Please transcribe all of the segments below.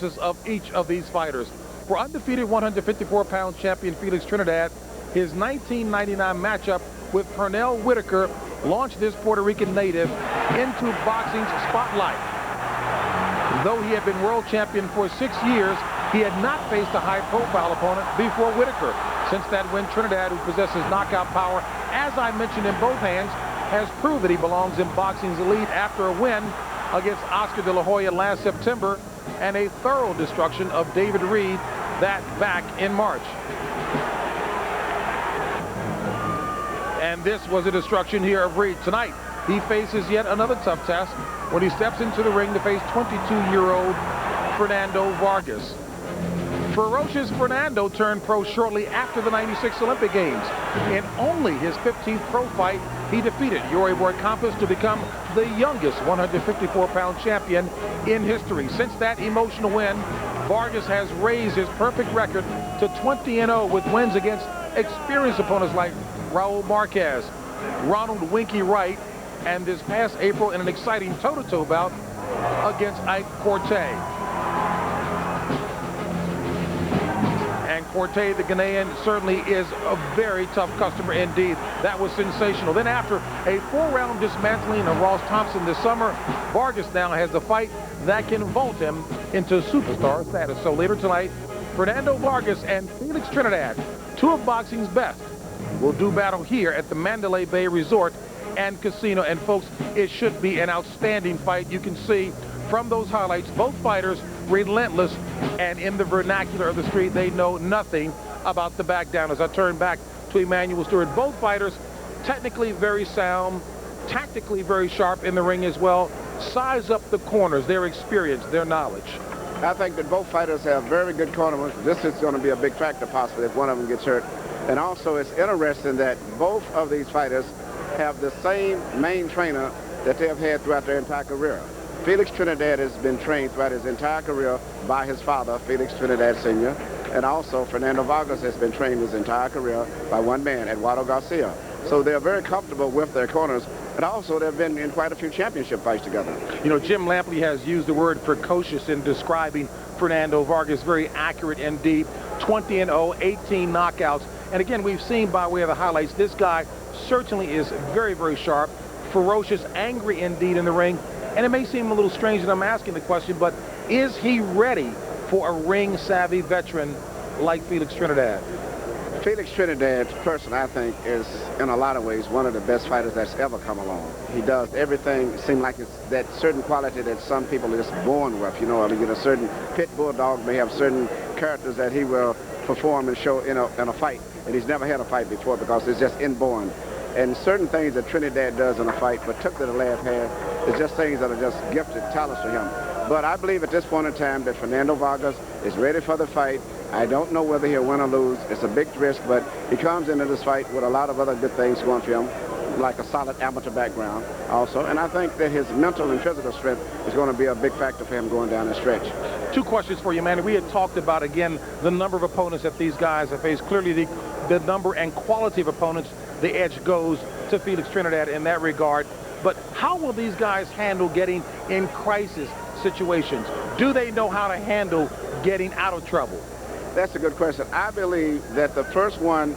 analysis of each of these fighters. For undefeated 154-pound champion Felix Trinidad, his 1999 matchup with Pernell Whitaker launched this Puerto Rican native into boxing's spotlight. Though he had been world champion for 6 years, he had not faced a high-profile opponent before Whitaker. Since that win, Trinidad, who possesses knockout power, as I mentioned, in both hands, has proved that he belongs in boxing's elite after a win against Oscar De La Hoya last September and a thorough destruction of David Reed that back in March. And this was a destruction here of Reed. Tonight, he faces yet another tough test when he steps into the ring to face 22-year-old Fernando Vargas. Ferocious Fernando turned pro shortly after the '96 Olympic Games. In only his 15th pro fight, he defeated Yoribor Campos to become the youngest 154-pound champion in history. Since that emotional win, Vargas has raised his perfect record to 20-0 with wins against experienced opponents like Raul Marquez, Ronald Winky Wright, and this past April in an exciting toe-to-toe bout against Ike Corte. And Corte, the Ghanaian, certainly is a very tough customer indeed. That was sensational. Then after a 4-round dismantling of Ross Thompson this summer, Vargas now has a fight that can vault him into superstar status. So later tonight, Fernando Vargas and Felix Trinidad, two of boxing's best, will do battle here at the Mandalay Bay Resort and Casino. And folks, it should be an outstanding fight. You can see from those highlights, both fighters relentless, and in the vernacular of the street, they know nothing about the back down. As I turn back to Emmanuel Stewart, both fighters technically very sound, tactically very sharp in the ring as well. Size up the corners, their experience, their knowledge. I think that both fighters have very good corners. This is going to be a big factor possibly if one of them gets hurt. And also it's interesting that both of these fighters have the same main trainer that they have had throughout their entire career. Felix Trinidad has been trained throughout his entire career by his father, Felix Trinidad Sr., and also Fernando Vargas has been trained his entire career by one man, Eduardo Garcia. So they're very comfortable with their corners, and also they've been in quite a few championship fights together. You know, Jim Lampley has used the word precocious in describing Fernando Vargas, very accurate indeed. 20-0, 18 knockouts. And again, we've seen by way of the highlights, this guy certainly is very, very sharp, ferocious, angry indeed in the ring. And it may seem a little strange that I'm asking the question, but is he ready for a ring-savvy veteran like Felix Trinidad? Felix Trinidad's person, I think, is in a lot of ways one of the best fighters that's ever come along. He does everything seem like it's that certain quality that some people are just born with. You know, a certain pit bulldog may have certain characters that he will perform and show in a fight, and he's never had a fight before because it's just inborn. And certain things that Trinidad does in a fight, particularly the last half, is just things that are just gifted talents to him. But I believe at this point in time that Fernando Vargas is ready for the fight. I don't know whether he'll win or lose. It's a big risk, but he comes into this fight with a lot of other good things going for him, like a solid amateur background also. And I think that his mental and physical strength is going to be a big factor for him going down the stretch. Two questions for you, Manny. We had talked about, again, the number of opponents that these guys have faced. Clearly, the number and quality of opponents, the edge goes to Felix Trinidad in that regard. But how will these guys handle getting in crisis situations? Do they know how to handle getting out of trouble? That's a good question. I believe that the first one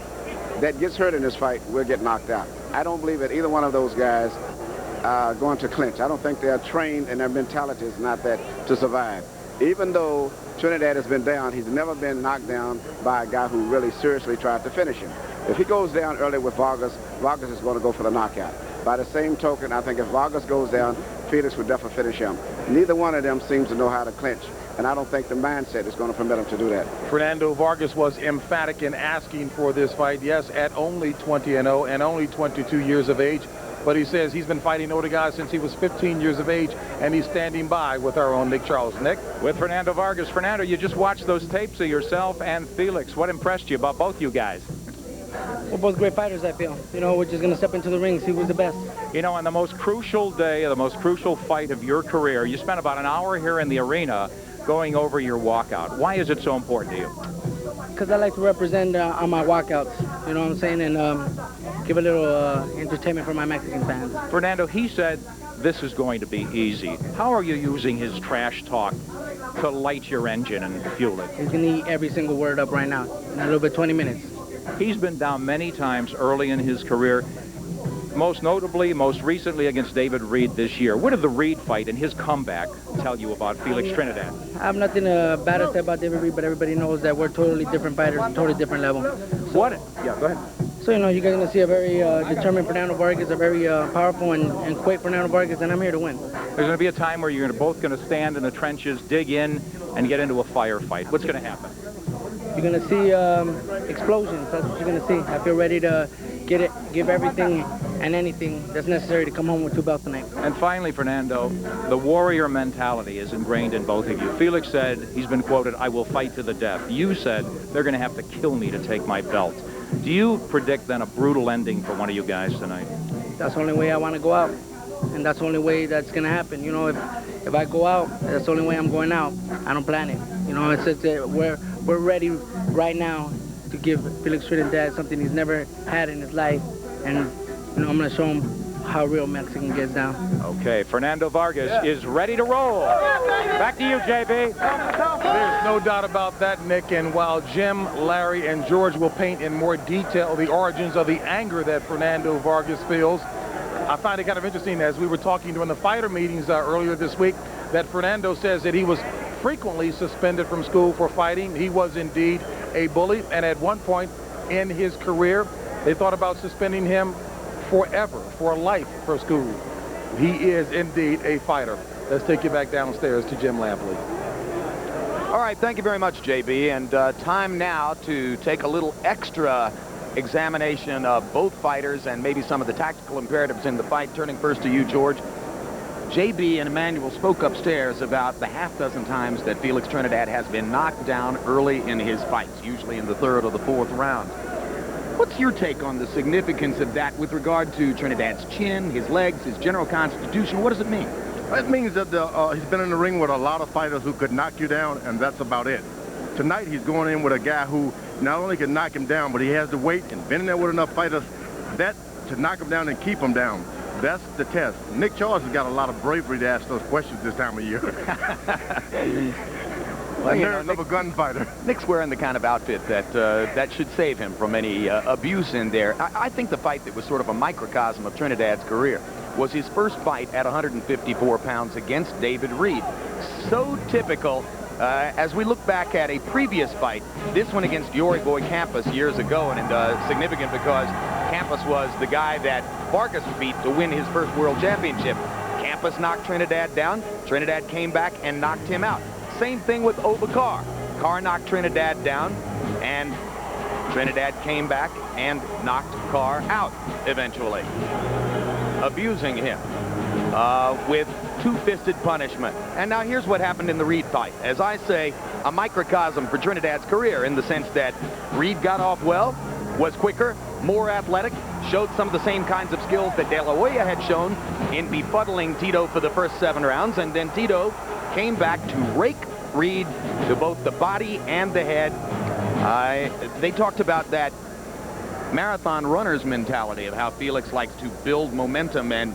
that gets hurt in this fight will get knocked out. I don't believe that either one of those guys are going to clinch. I don't think they're trained and their mentality is not that to survive. Even though Trinidad has been down, he's never been knocked down by a guy who really seriously tried to finish him. If he goes down early with Vargas, Vargas is going to go for the knockout. By the same token, I think if Vargas goes down, Felix would definitely finish him. Neither one of them seems to know how to clinch, and I don't think the mindset is going to permit him to do that. Fernando Vargas was emphatic in asking for this fight, yes, at only 20-0 and only 22 years of age. But he says he's been fighting older guys since he was 15 years of age, and he's standing by with our own Nick Charles. Nick? With Fernando Vargas. Fernando, you just watched those tapes of yourself and Felix. What impressed you about both you guys? We're both great fighters, I feel. You know, we're just going to step into the ring, see who's the best. You know, on the most crucial day, the most crucial fight of your career, you spent about an hour here in the arena going over your walkout. Why is it so important to you? Because I like to represent on my walkouts, you know what I'm saying, and give a little entertainment for my Mexican fans. Fernando, he said this is going to be easy. How are you using his trash talk to light your engine and fuel it? He's going to eat every single word up right now in a little bit, 20 minutes. He's been down many times early in his career, most notably, most recently against David Reed this year. What did the Reed fight and his comeback tell you about Felix Trinidad? I have nothing bad to say about David Reed, but everybody knows that we're totally different fighters, totally different level. What? Yeah, go ahead. So, you know, you guys are going to see a very determined Fernando Vargas, a very powerful and quick Fernando Vargas, and I'm here to win. There's going to be a time where you're both going to stand in the trenches, dig in, and get into a firefight. What's going to happen? You're going to see explosions. That's what you're going to see. I feel ready to give everything and anything that's necessary to come home with 2 belts tonight. And finally, Fernando, the warrior mentality is ingrained in both of you. Felix said, he's been quoted, "I will fight to the death." You said, "They're going to have to kill me to take my belt." Do you predict then a brutal ending for one of you guys tonight? That's the only way I want to go out, and that's the only way that's going to happen. You know, if I go out, that's the only way I'm going out. I don't plan it. You know, it's just we're ready right now to give Felix Trinidad something he's never had in his life, and you know, I'm going to show him how real Mexican gets down. Okay, Fernando Vargas is ready to roll. Back to you, JB. There's no doubt about that, Nick. And while Jim, Larry, and George will paint in more detail the origins of the anger that Fernando Vargas feels, I find it kind of interesting, as we were talking during the fighter meetings earlier this week, that Fernando says that he was frequently suspended from school for fighting. He was indeed a bully, and at one point in his career, they thought about suspending him forever, for life, for school. He is indeed a fighter. Let's take you back downstairs to Jim Lampley. All right, thank you very much, JB. And time now to take a little extra examination of both fighters and maybe some of the tactical imperatives in the fight. Turning first to you, George. JB and Emmanuel spoke upstairs about the half-dozen times that Felix Trinidad has been knocked down early in his fights, usually in the 3rd or the 4th round. What's your take on the significance of that with regard to Trinidad's chin, his legs, his general constitution? What does it mean? It means that he's been in the ring with a lot of fighters who could knock you down, and that's about it. Tonight, he's going in with a guy who not only can knock him down, but he has the weight and been in there with enough fighters that to knock him down and keep him down. That's the test. Nick Charles has got a lot of bravery to ask those questions this time of year. Well, you know, of a gunfighter. Nick's wearing the kind of outfit that should save him from any abuse in there. I think the fight that was sort of a microcosm of Trinidad's career was his first fight at 154 pounds against David Reed. So typical. As we look back at a previous fight, this one against Yori Boy Campos years ago, and significant because Campos was the guy that Vargas beat to win his first world championship. Campos knocked Trinidad down. Trinidad came back and knocked him out. Same thing with Oba. Carr knocked Trinidad down, and Trinidad came back and knocked Carr out eventually, abusing him with two-fisted punishment. And now here's what happened in the Reed fight. As I say, a microcosm for Trinidad's career in the sense that Reed got off well, was quicker, more athletic, showed some of the same kinds of skills that De La Hoya had shown in befuddling Tito for the first 7 rounds, and then Tito came back to rake Reed to both the body and the head. They talked about that marathon runner's mentality of how Felix likes to build momentum and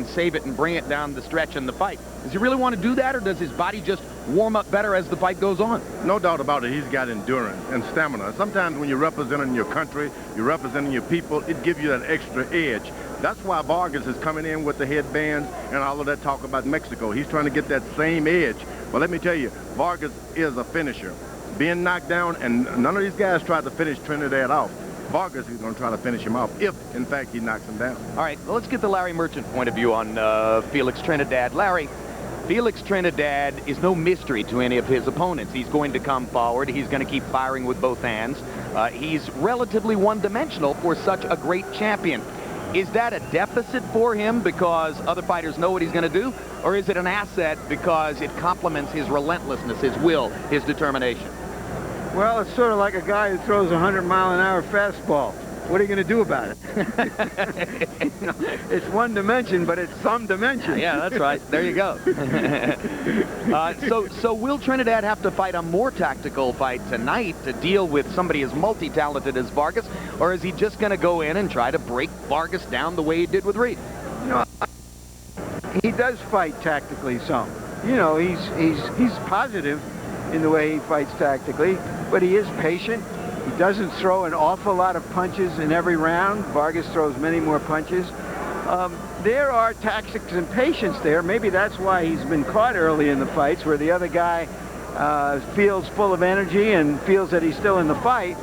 save it and bring it down the stretch in the fight. Does he really want to do that, or does his body just warm up better as the fight goes on? No doubt about it, he's got endurance and stamina. Sometimes when you're representing your country, you're representing your people, it gives you that extra edge. That's why Vargas is coming in with the headbands and all of that talk about Mexico. He's trying to get that same edge. But let me tell you, Vargas is a finisher. Being knocked down, and none of these guys tried to finish Trinidad off. Vargas is going to try to finish him off if, in fact, he knocks him down. All right, well, let's get the Larry Merchant point of view on Felix Trinidad. Larry, Felix Trinidad is no mystery to any of his opponents. He's going to come forward. He's going to keep firing with both hands. He's relatively one-dimensional for such a great champion. Is that a deficit for him because other fighters know what he's going to do? Or is it an asset because it complements his relentlessness, his will, his determination? Well, it's sort of like a guy who throws a 100-mile-an-hour fastball. What are you going to do about it? You know, it's one dimension, but it's some dimension. Yeah, that's right. There you go. So will Trinidad have to fight a more tactical fight tonight to deal with somebody as multi-talented as Vargas, or is he just going to go in and try to break Vargas down the way he did with Reed? You know, he does fight tactically some. You know, he's positive in the way he fights tactically, but he is patient. He doesn't throw an awful lot of punches in every round. Vargas throws many more punches. There are tactics and patience there. Maybe that's why he's been caught early in the fights, where the other guy feels full of energy and feels that he's still in the fight.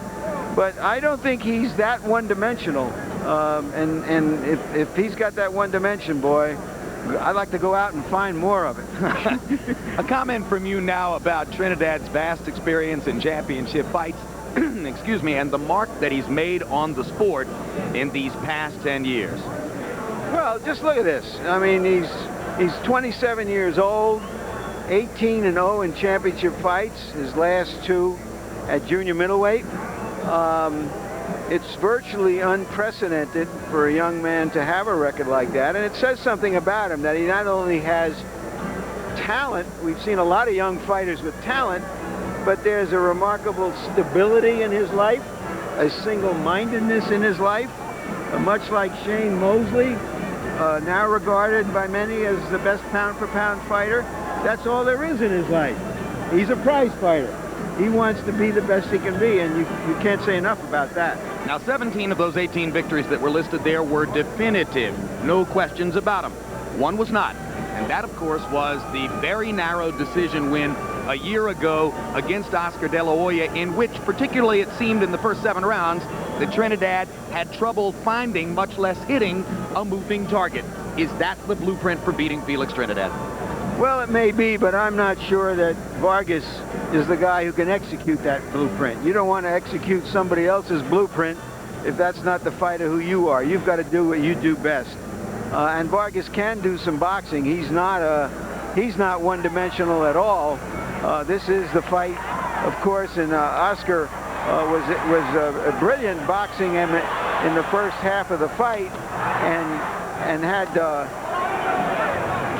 But I don't think he's that one-dimensional. And if he's got that one dimension, boy, I'd like to go out and find more of it. A comment from you now about Trinidad's vast experience in championship fights, excuse me, and the mark that he's made on the sport in these past 10 years. Well, just look at this. I mean, he's 27 years old, 18-0 in championship fights, his last 2 at junior middleweight. It's virtually unprecedented for a young man to have a record like that, and it says something about him, that he not only has talent, we've seen a lot of young fighters with talent, but there's a remarkable stability in his life, a single-mindedness in his life, much like Shane Mosley, now regarded by many as the best pound-for-pound fighter. That's all there is in his life. He's a prize fighter. He wants to be the best he can be, and you can't say enough about that. Now, 17 of those 18 victories that were listed there were definitive. No questions about them. One was not, and that, of course, was the very narrow decision win a year ago against Oscar De La Hoya, in which, particularly it seemed in the first 7 rounds, that Trinidad had trouble finding, much less hitting, a moving target. Is that the blueprint for beating Felix Trinidad? Well, it may be, but I'm not sure that Vargas is the guy who can execute that blueprint. You don't want to execute somebody else's blueprint if that's not the fighter who you are. You've got to do what you do best. And Vargas can do some boxing. He's not one-dimensional at all. This is the fight, of course, and Oscar was a brilliant boxing in the first half of the fight, and had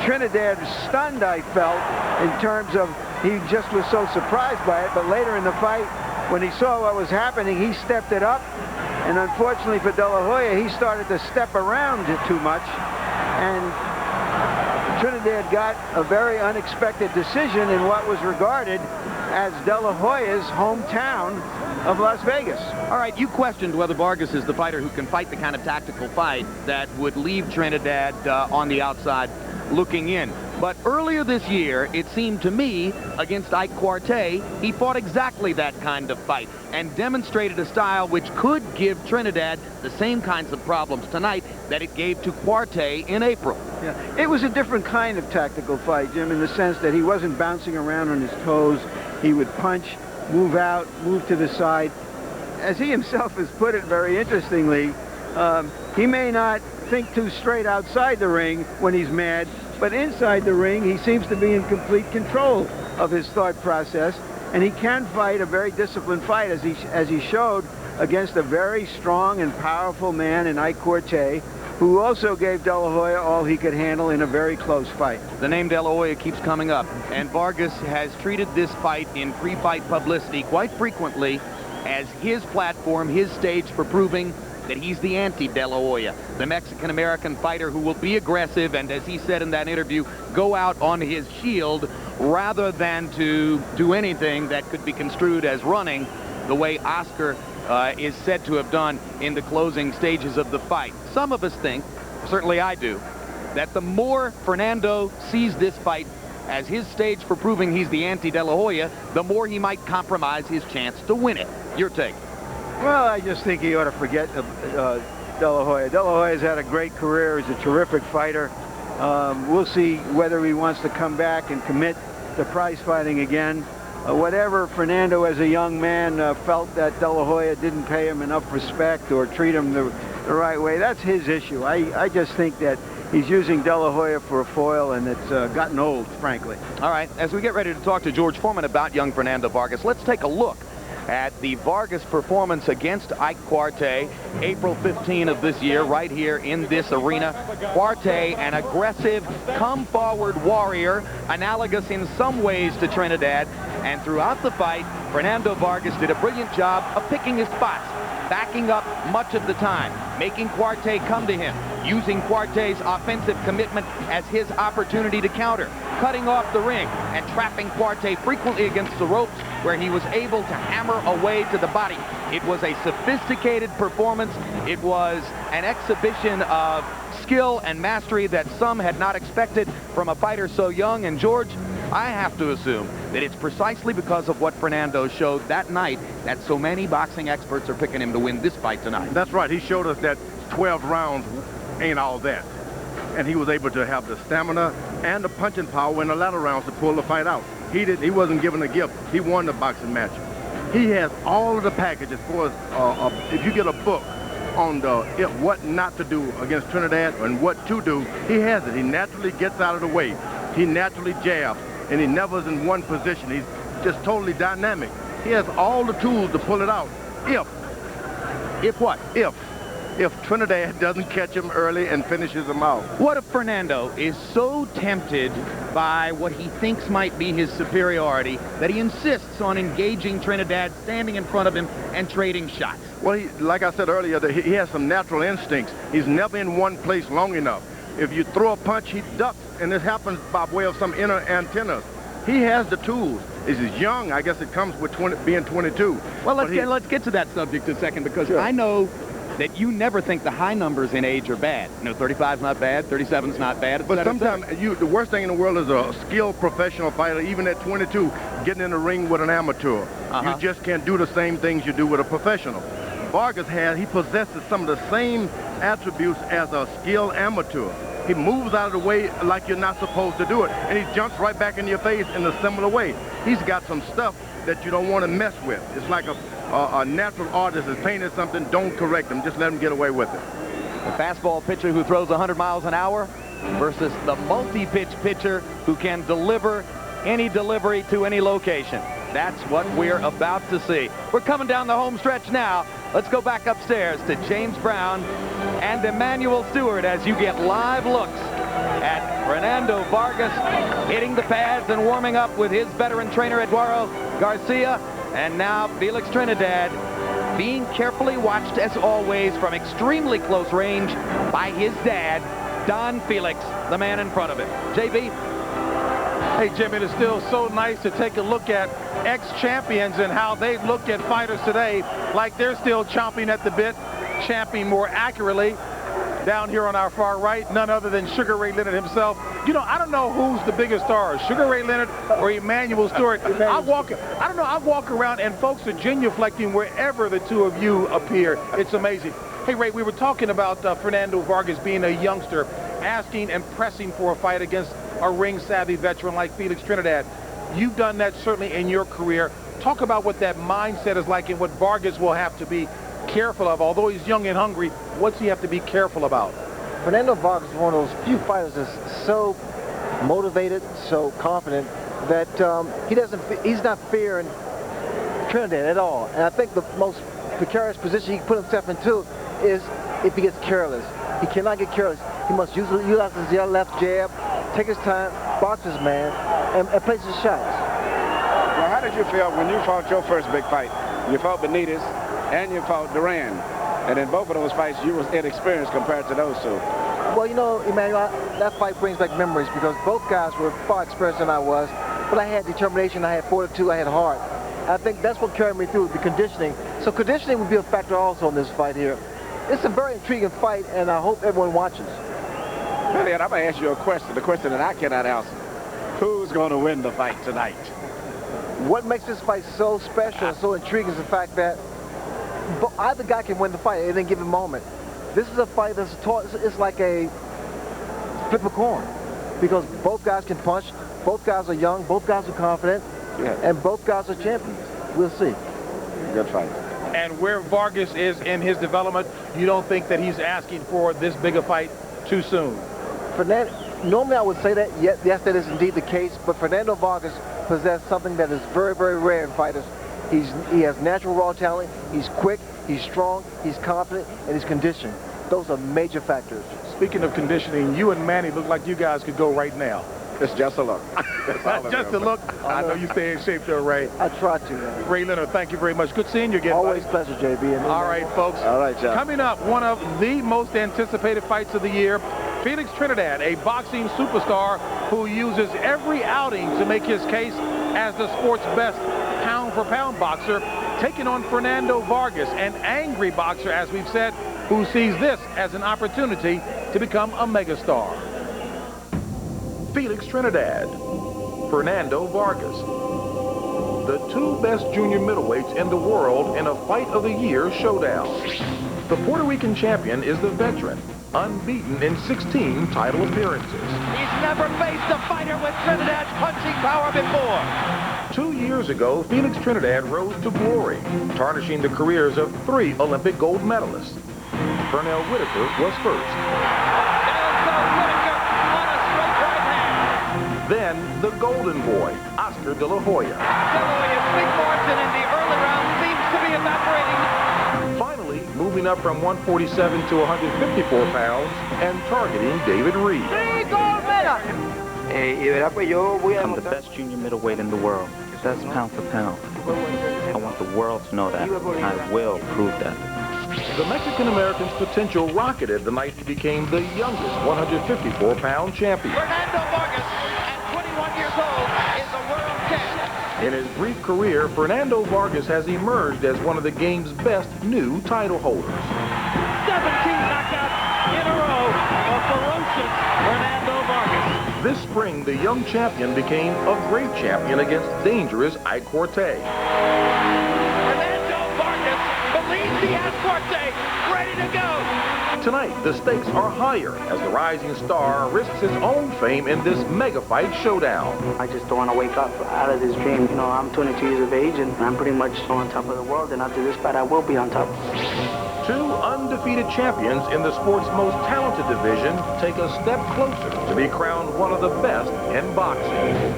Trinidad stunned, I felt, in terms of he just was so surprised by it. But later in the fight, when he saw what was happening, he stepped it up. And unfortunately for De La Hoya, he started to step around it too much. And Trinidad got a very unexpected decision in what was regarded as De La Hoya's hometown of Las Vegas. All right, you questioned whether Vargas is the fighter who can fight the kind of tactical fight that would leave Trinidad on the outside looking in. But earlier this year, it seemed to me, against Ike Quartey, he fought exactly that kind of fight and demonstrated a style which could give Trinidad the same kinds of problems tonight that it gave to Quartey in April. Yeah, it was a different kind of tactical fight, Jim, in the sense that he wasn't bouncing around on his toes. He would punch, move out, move to the side. As he himself has put it very interestingly, he may not think too straight outside the ring when he's mad, but inside the ring he seems to be in complete control of his thought process, and he can fight a very disciplined fight, as he showed against a very strong and powerful man in Ike Quartey, who also gave De La Hoya all he could handle in a very close fight. The name De La Hoya keeps coming up, and Vargas has treated this fight in pre-fight publicity quite frequently as his platform, his stage for proving that he's the anti-De La Hoya, the Mexican-American fighter who will be aggressive and, as he said in that interview, go out on his shield rather than to do anything that could be construed as running the way Oscar is said to have done in the closing stages of the fight. Some of us think, certainly I do, that the more Fernando sees this fight as his stage for proving he's the anti-De La Hoya, the more he might compromise his chance to win it. Your take? Well, I just think he ought to forget De La Hoya. De La Hoya's had a great career. He's a terrific fighter. We'll see whether he wants to come back and commit to prize fighting again. Whatever Fernando, as a young man, felt that De La Hoya didn't pay him enough respect or treat him the right way, that's his issue. I just think that he's using De La Hoya for a foil, and it's gotten old, frankly. All right, as we get ready to talk to George Foreman about young Fernando Vargas, let's take a look at the Vargas performance against Ike Quartey, April 15 of this year, right here in this arena. Quartey, an aggressive, come-forward warrior, analogous in some ways to Trinidad. And throughout the fight, Fernando Vargas did a brilliant job of picking his spots, backing up much of the time, making Quartey come to him, using Quarte's offensive commitment as his opportunity to counter, cutting off the ring and trapping Quarte frequently against the ropes where he was able to hammer away to the body. It was a sophisticated performance. It was an exhibition of skill and mastery that some had not expected from a fighter so young. And George, I have to assume that it's precisely because of what Fernando showed that night that so many boxing experts are picking him to win this fight tonight. That's right. He showed us that 12 rounds ain't all that. And he was able to have the stamina and the punching power in the latter rounds to pull the fight out. He wasn't given a gift. He won the boxing match. He has all of the package as far as if you get a book on what not to do against Trinidad and what to do, he has it. He naturally gets out of the way. He naturally jabs, and he never is in one position. He's just totally dynamic. He has all the tools to pull it out. If what? If Trinidad doesn't catch him early and finishes him out. What if Fernando is so tempted by what he thinks might be his superiority that he insists on engaging Trinidad, standing in front of him and trading shots? Well, like I said earlier, he has some natural instincts. He's never in one place long enough. If you throw a punch, he ducks, and this happens by way of some inner antennas. He has the tools. He's young. I guess it comes with being 22. Well, let's get to that subject a second, because sure. I know that you never think the high numbers in age are bad. You know, 35's not bad, 37's not bad. But sometimes the worst thing in the world is a skilled professional fighter, even at 22, getting in the ring with an amateur. You just can't do the same things you do with a professional. Vargas he possesses some of the same attributes as a skilled amateur. He moves out of the way like you're not supposed to do it, and he jumps right back in your face in a similar way. He's got some stuff that you don't want to mess with. It's like a natural artist has painted something, don't correct him, just let him get away with it. The fastball pitcher who throws 100 miles an hour versus the multi-pitch pitcher who can deliver any delivery to any location. That's what we're about to see. We're coming down the home stretch now. Let's go back upstairs to James Brown and Emmanuel Stewart as you get live looks at Fernando Vargas hitting the pads and warming up with his veteran trainer Eduardo Garcia, and now Felix Trinidad being carefully watched as always from extremely close range by his dad, Don Felix, the man in front of him. JB? Hey, Jimmy, it's still so nice to take a look at ex-champions and how they look at fighters today like they're still chomping at the bit, champing more accurately. Down here on our far right, none other than Sugar Ray Leonard himself. You know, I don't know who's the biggest star, Sugar Ray Leonard or Emmanuel Stewart. I walk around and folks are genuflecting wherever the two of you appear. It's amazing. Hey, Ray, we were talking about Fernando Vargas being a youngster, asking and pressing for a fight against a ring-savvy veteran like Felix Trinidad. You've done that certainly in your career. Talk about what that mindset is like and what Vargas will have to be careful of. Although he's young and hungry, what's he have to be careful about? Fernando Vargas is one of those few fighters that's so motivated, so confident that he's not fearing Trinidad at all. And I think the most precarious position he can put himself into is if he gets careless. He cannot get careless. He must utilize his left jab, take his time, box his man, and place his shots. Well, how did you feel when you fought your first big fight? You fought Benitez and you fought Duran. And in both of those fights, you was inexperienced compared to those two. Well, you know, Emmanuel, that fight brings back memories because both guys were far experienced than I was. But I had determination, I had fortitude, I had heart. I think that's what carried me through, the conditioning. So conditioning would be a factor also in this fight here. It's a very intriguing fight, and I hope everyone watches. Elliot, I'm going to ask you a question, the question that I cannot answer. Who's going to win the fight tonight? What makes this fight so special and so intriguing is the fact that either guy can win the fight at any given moment. This is a fight that's it's like a flip a coin because both guys can punch, both guys are young, both guys are confident, and both guys are champions. We'll see. Good fight. And where Vargas is in his development, you don't think that he's asking for this big a fight too soon? Normally I would say that, yes, that is indeed the case, but Fernando Vargas possesses something that is very, very rare in fighters. He has natural raw talent, he's quick, he's strong, he's confident, and he's conditioned. Those are major factors. Speaking of conditioning, you and Manny look like you guys could go right now. It's just a look. Just a look. I know you stay in shape though, Ray. I try to, man. Ray Leonard, thank you very much. Good seeing you again, Always buddy. pleasure, JB. All right, folks. All right, John. Coming up, one of the most anticipated fights of the year, Felix Trinidad, a boxing superstar who uses every outing to make his case as the sport's best pound-for-pound boxer, taking on Fernando Vargas, an angry boxer, as we've said, who sees this as an opportunity to become a megastar. Felix Trinidad, Fernando Vargas, the two best junior middleweights in the world in a Fight of the Year showdown. The Puerto Rican champion is the veteran, unbeaten in 16 title appearances. He's never faced a fighter with Trinidad's punching power before. 2 years ago, Felix Trinidad rose to glory, tarnishing the careers of 3 Olympic gold medalists. Pernell Whitaker was first. Then the golden boy, Oscar De La Hoya. De La Hoya's big margin in the early round seems to be evaporating. Finally, moving up from 147 to 154 pounds and targeting David Reed. 3 gold medals. I'm the best junior middleweight in the world. Best pound for pound. I want the world to know that. I will prove that. The Mexican-American's potential rocketed the night he became the youngest 154-pound champion. Fernando Vargas, at 21 years old, is a world champ. In his brief career, Fernando Vargas has emerged as one of the game's best new title holders. 17 knockouts in a row for ferocious Fernando Vargas. This spring, the young champion became a great champion against dangerous Ike Corte. Fernando Vargas believes he has Corte ready to go. Tonight, the stakes are higher as the rising star risks his own fame in this mega fight showdown. I just don't want to wake up out of this dream. You know, I'm 22 years of age and I'm pretty much on top of the world, and after this fight I will be on top. 2 undefeated champions in the sport's most talented division take a step closer to be crowned one of the best in boxing.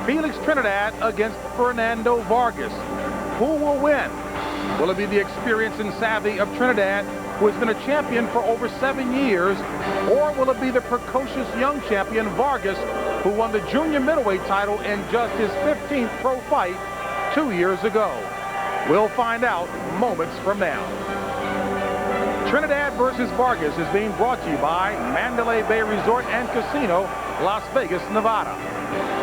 Felix Trinidad against Fernando Vargas. Who will win? Will it be the experience and savvy of Trinidad, who has been a champion for over 7 years, or will it be the precocious young champion Vargas, who won the junior middleweight title in just his 15th pro fight 2 years ago? We'll find out moments from now. Trinidad versus Vargas is being brought to you by Mandalay Bay Resort and Casino, Las Vegas, Nevada.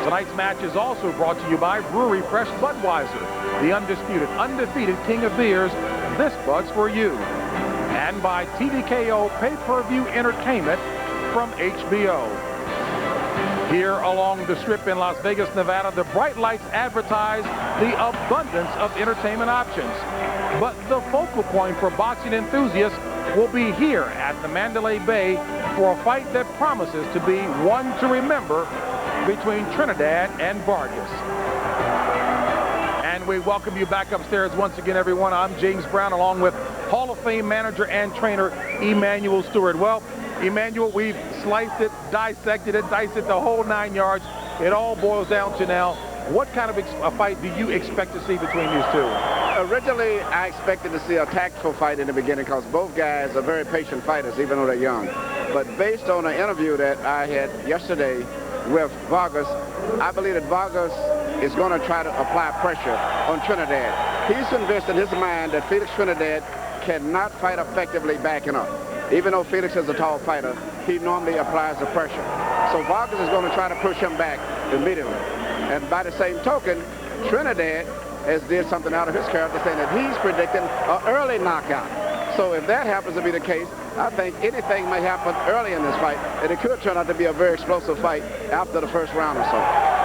Tonight's match is also brought to you by Brewery Fresh Budweiser, the undefeated king of beers. This Bud's for you. And by TVKO Pay-Per-View Entertainment from HBO. Here along the Strip in Las Vegas, Nevada, the bright lights advertise the abundance of entertainment options. But the focal point for boxing enthusiasts will be here at the Mandalay Bay for a fight that promises to be one to remember between Trinidad and Vargas. And we welcome you back upstairs once again, everyone. I'm James Brown, along with Hall of Fame manager and trainer Emanuel Stewart. Well, Emanuel, we've sliced it, dissected it, diced it the whole 9 yards. It all boils down to now, what kind of a fight do you expect to see between these two? Originally, I expected to see a tactical fight in the beginning because both guys are very patient fighters, even though they're young. But based on an interview that I had yesterday with Vargas, I believe that Vargas is going to try to apply pressure on Trinidad. He's convinced in his mind that Felix Trinidad cannot fight effectively backing up. Even though Felix is a tall fighter, he normally applies the pressure. So Vargas is going to try to push him back immediately. And by the same token, Trinidad has did something out of his character, saying that he's predicting an early knockout. So if that happens to be the case, I think anything may happen early in this fight, and it could turn out to be a very explosive fight after the first round or so.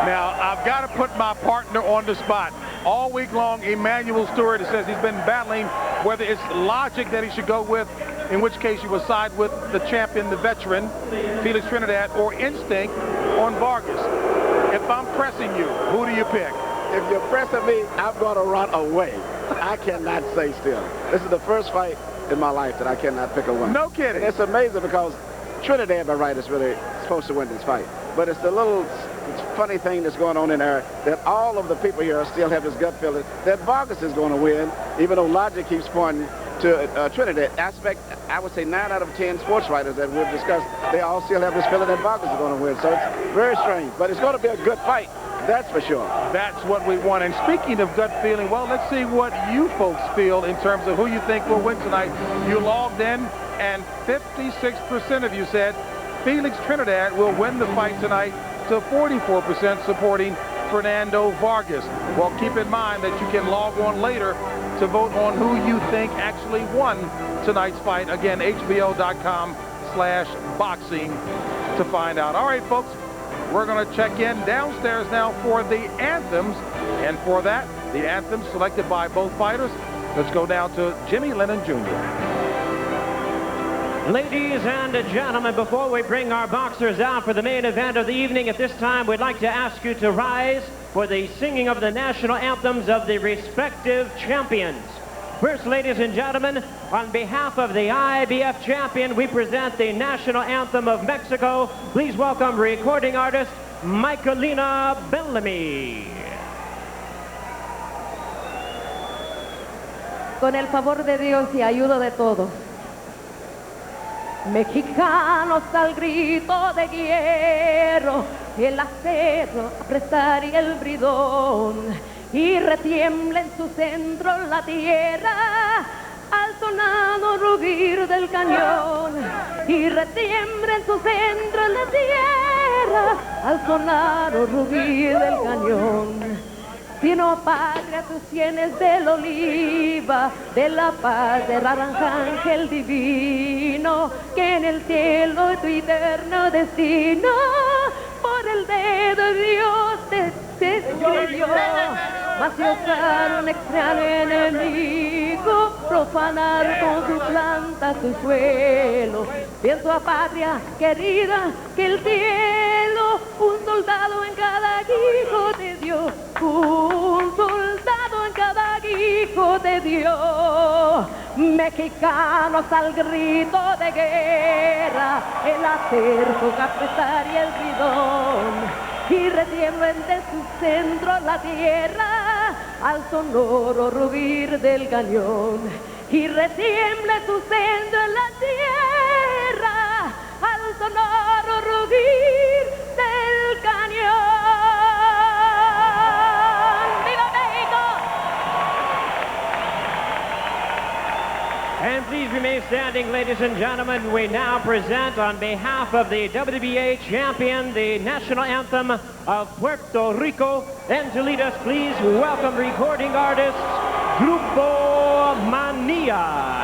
Now, I've got to put my partner on the spot. all week long. Emmanuel Stewart says he's been battling whether it's logic that he should go with, in which case you would side with the champion, the veteran, Felix Trinidad, or instinct on Vargas. If I'm pressing you, who do you pick? If you're pressing me, I'm going to run away. I cannot stay still. This is the first fight in my life that I cannot pick a winner. No kidding. And it's amazing because Trinidad, by right, is really supposed to win this fight. But it's the little funny thing that's going on in there that all of the people here still have this gut feeling that Vargas is going to win, even though logic keeps pointing to Trinidad. I would say 9 out of 10 sports writers that we've discussed, they all still have this feeling that Vargas is going to win. So it's very strange. But it's going to be a good fight. That's for sure. That's what we want. And speaking of gut feeling, well, let's see what you folks feel in terms of who you think will win tonight. You logged in, and 56% of you said Felix Trinidad will win the fight tonight, to 44% supporting Fernando Vargas. Well, keep in mind that you can log on later to vote on who you think actually won tonight's fight. Again, hbo.com/boxing to find out. All right, folks. We're going to check in downstairs now for the anthems. And for that, the anthems selected by both fighters. Let's go down to Jimmy Lennon Jr. Ladies and gentlemen, before we bring our boxers out for the main event of the evening, at this time we'd like to ask you to rise for the singing of the national anthems of the respective champions. First, ladies and gentlemen, on behalf of the IBF champion, we present the national anthem of Mexico. Please welcome recording artist Michaelina Bellamy. Con el favor de Dios y ayuda de todos. Mexicanos al grito de hierro, el acero aprestaría el bridón y retiembla en su centro la tierra al sonado rugir del cañón, y retiembla en su centro la tierra al sonado rugir del cañón. Sino patria, tus sienes del oliva, de la paz de Arcángel divino, que en el cielo tu eterno destino por el dedo de Dios te escribió. Mas si osaron extraño enemigo profanar con su planta su suelo, pienso a patria querida que el cielo un soldado en cada hijo te dio, un soldado en cada hijo te dio. Mexicanos al grito de guerra, el acero apretaría el bridón y retiembla de su centro la tierra al sonoro rugir del cañón, y retiembla en su centro la tierra al sonoro rugir del cañón. ¡Viva México! And please remain standing, ladies and gentlemen. We now present, on behalf of the WBA champion, the national anthem of Puerto Rico. And to lead us, please welcome recording artist Grupo Mania.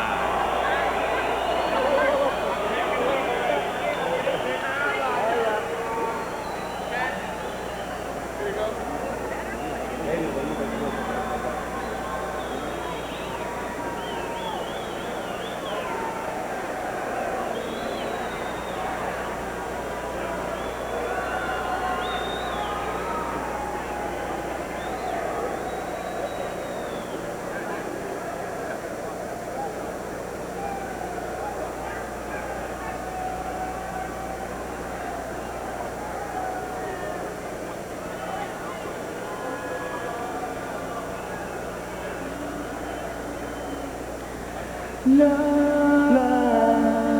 La,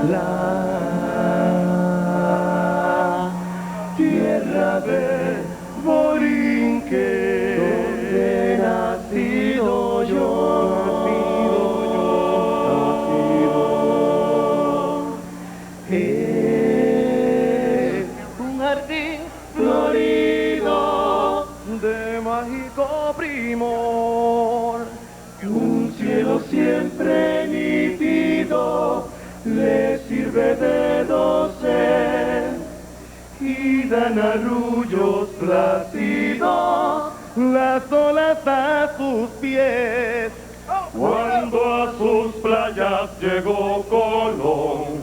la, tierra de Borinque, donde nacido yo, es un jardín florido de mágico primor, un cielo siempre nítido le sirve de dosel, y dan arrullos plácidos las olas a sus pies. Cuando a sus playas llegó Colón,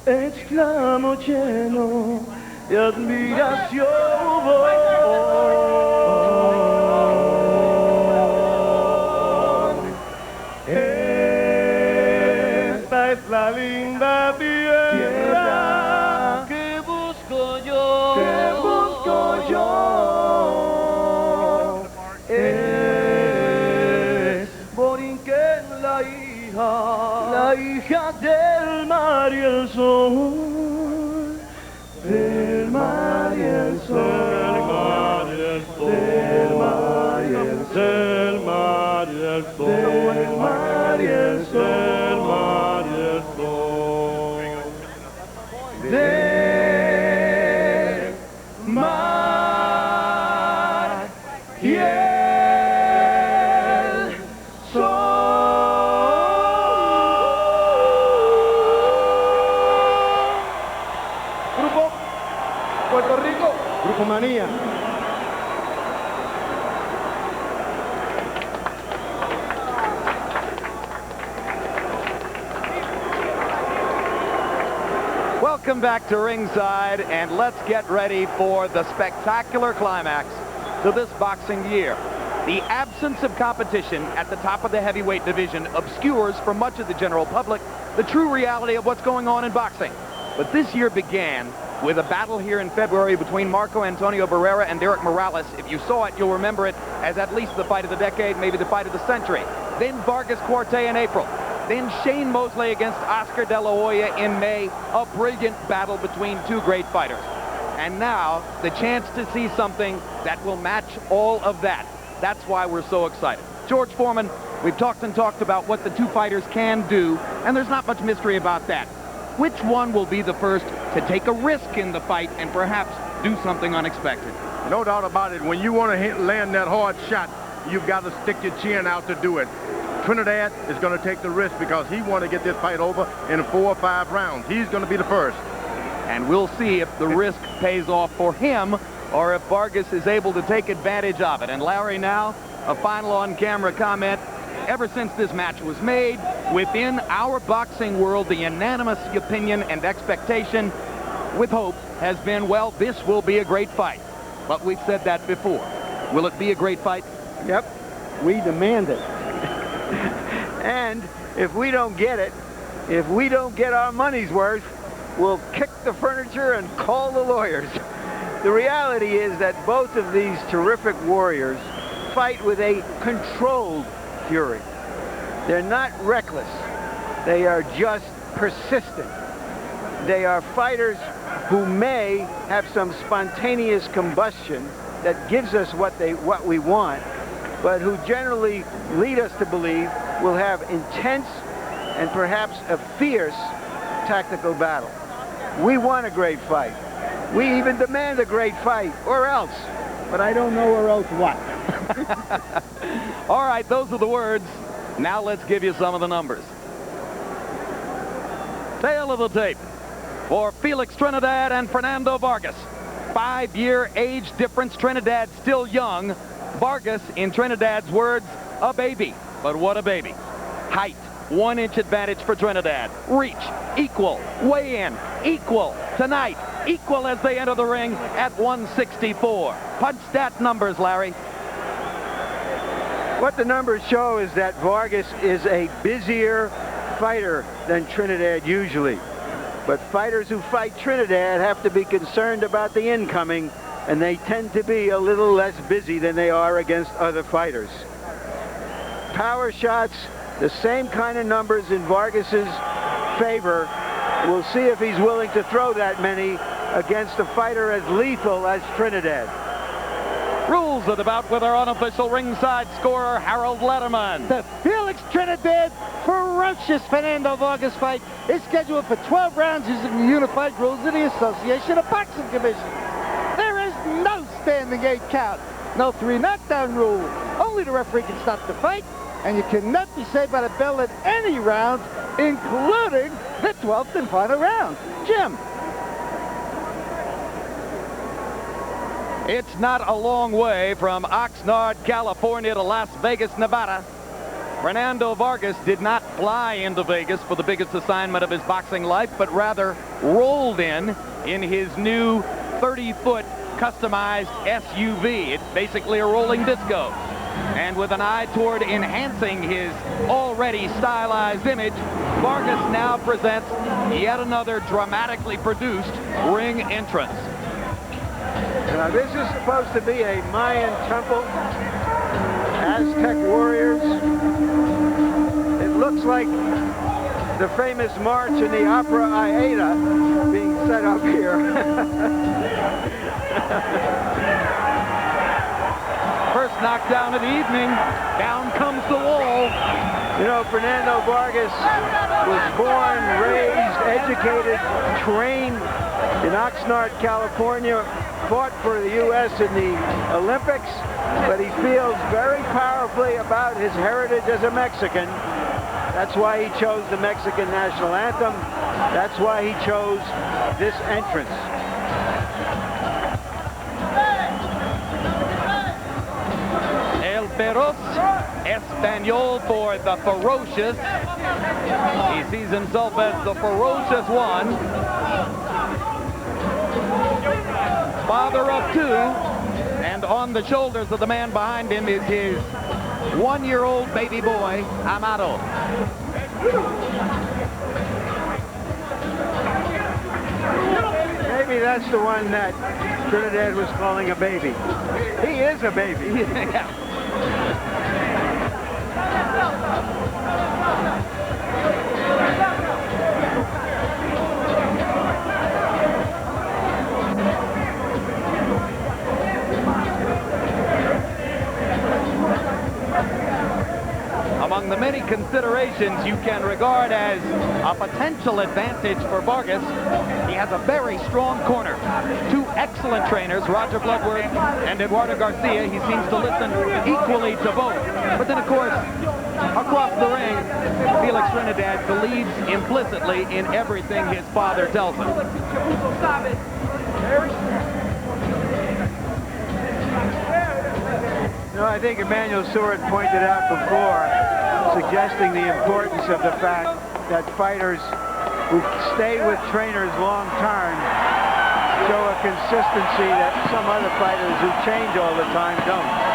exclamó lleno de admiración. Esta es la linda tierra que busco yo. Que busco yo. Es Borinquen la hija del mar y el sol. Del mar y el sol. Del mar y el sol. Del mar y el sol. Del mar y el sol. Del mar y el sol. Del mar y el Grupo Puerto Rico, Grupo Manía. Welcome back to ringside, and let's get ready for the spectacular climax to this boxing year. The absence of competition at the top of the heavyweight division obscures for much of the general public the true reality of what's going on in boxing. But this year began with a battle here in February between Marco Antonio Barrera and Derek Morales. If you saw it, you'll remember it as at least the fight of the decade, maybe the fight of the century. Then Vargas Quartet in April. Then Shane Mosley against Oscar De La Hoya in May. A brilliant battle between two great fighters. And now, the chance to see something that will match all of that. That's why we're so excited. George Foreman, we've talked and talked about what the two fighters can do, and there's not much mystery about that. Which one will be the first to take a risk in the fight and perhaps do something unexpected? No doubt about it. When you want to land that hard shot, you've got to stick your chin out to do it. Trinidad is going to take the risk because he wants to get this fight over in 4 or 5 rounds. He's going to be the first. And we'll see if the risk pays off for him or if Vargas is able to take advantage of it. And Larry, now, a final on-camera comment. Ever since this match was made, within our boxing world, the unanimous opinion and expectation with hope has been, well, this will be a great fight. But we've said that before. Will it be a great fight? Yep, we demand it. And if we don't get it, if we don't get our money's worth, we'll kick the furniture and call the lawyers. The reality is that both of these terrific warriors fight with a controlled fury. They're not reckless. They are just persistent. They are fighters who may have some spontaneous combustion that gives us what we want, but who generally lead us to believe will have intense and perhaps a fierce tactical battle. We want a great fight. We even demand a great fight, or else. But I don't know or else what. All right, those are the words. Now let's give you some of the numbers. Tail of the tape for Felix Trinidad and Fernando Vargas. 5-year age difference. Trinidad still young. Vargas, in Trinidad's words, a baby. But what a baby. Height, 1-inch advantage for Trinidad. Reach, equal. Weigh-in, equal. Tonight, equal as they enter the ring at 164. Punch stat numbers, Larry. What the numbers show is that Vargas is a busier fighter than Trinidad usually. But fighters who fight Trinidad have to be concerned about the incoming, and they tend to be a little less busy than they are against other fighters. Power shots, the same kind of numbers in Vargas's favor. We'll see if he's willing to throw that many against a fighter as lethal as Trinidad. Rules of the bout with our unofficial ringside scorer, Harold Letterman. The Felix Trinidad ferocious Fernando Vargas fight is scheduled for 12 rounds using the unified rules of the Association of Boxing Commission. There is no standing 8 count, no 3 knockdown rule. Only the referee can stop the fight, and you cannot be saved by the bell at any round, including the 12th and final round. Jim. It's not a long way from Oxnard, California to Las Vegas, Nevada. Fernando Vargas did not fly into Vegas for the biggest assignment of his boxing life, but rather rolled in his new 30-foot customized SUV. It's basically a rolling disco. And with an eye toward enhancing his already stylized image, Vargas now presents yet another dramatically produced ring entrance. Now this is supposed to be a Mayan temple, Aztec warriors. It looks like the famous march in the opera Aida being set up here. First knockdown of the evening. Down comes the wall. You know, Fernando Vargas was born, raised, educated, trained in Oxnard, California, fought for the U.S. in the Olympics, but he feels very powerfully about his heritage as a Mexican. That's why he chose the Mexican national anthem. That's why he chose this entrance. El Feroz, Espanol for the ferocious. He sees himself as the ferocious one. Father of two, and on the shoulders of the man behind him is his one-year-old baby boy, Amado. Maybe that's the one that Trinidad was calling a baby. He is a baby. Yeah. Among the many considerations you can regard as a potential advantage for Vargas, he has a very strong corner. Two excellent trainers, Roger Bloodworth and Eduardo Garcia. He seems to listen equally to both. But then, of course, across the ring, Felix Trinidad believes implicitly in everything his father tells him. No, I think Emmanuel Sword pointed out before, suggesting the importance of the fact that fighters who stay with trainers long term show a consistency that some other fighters who change all the time don't.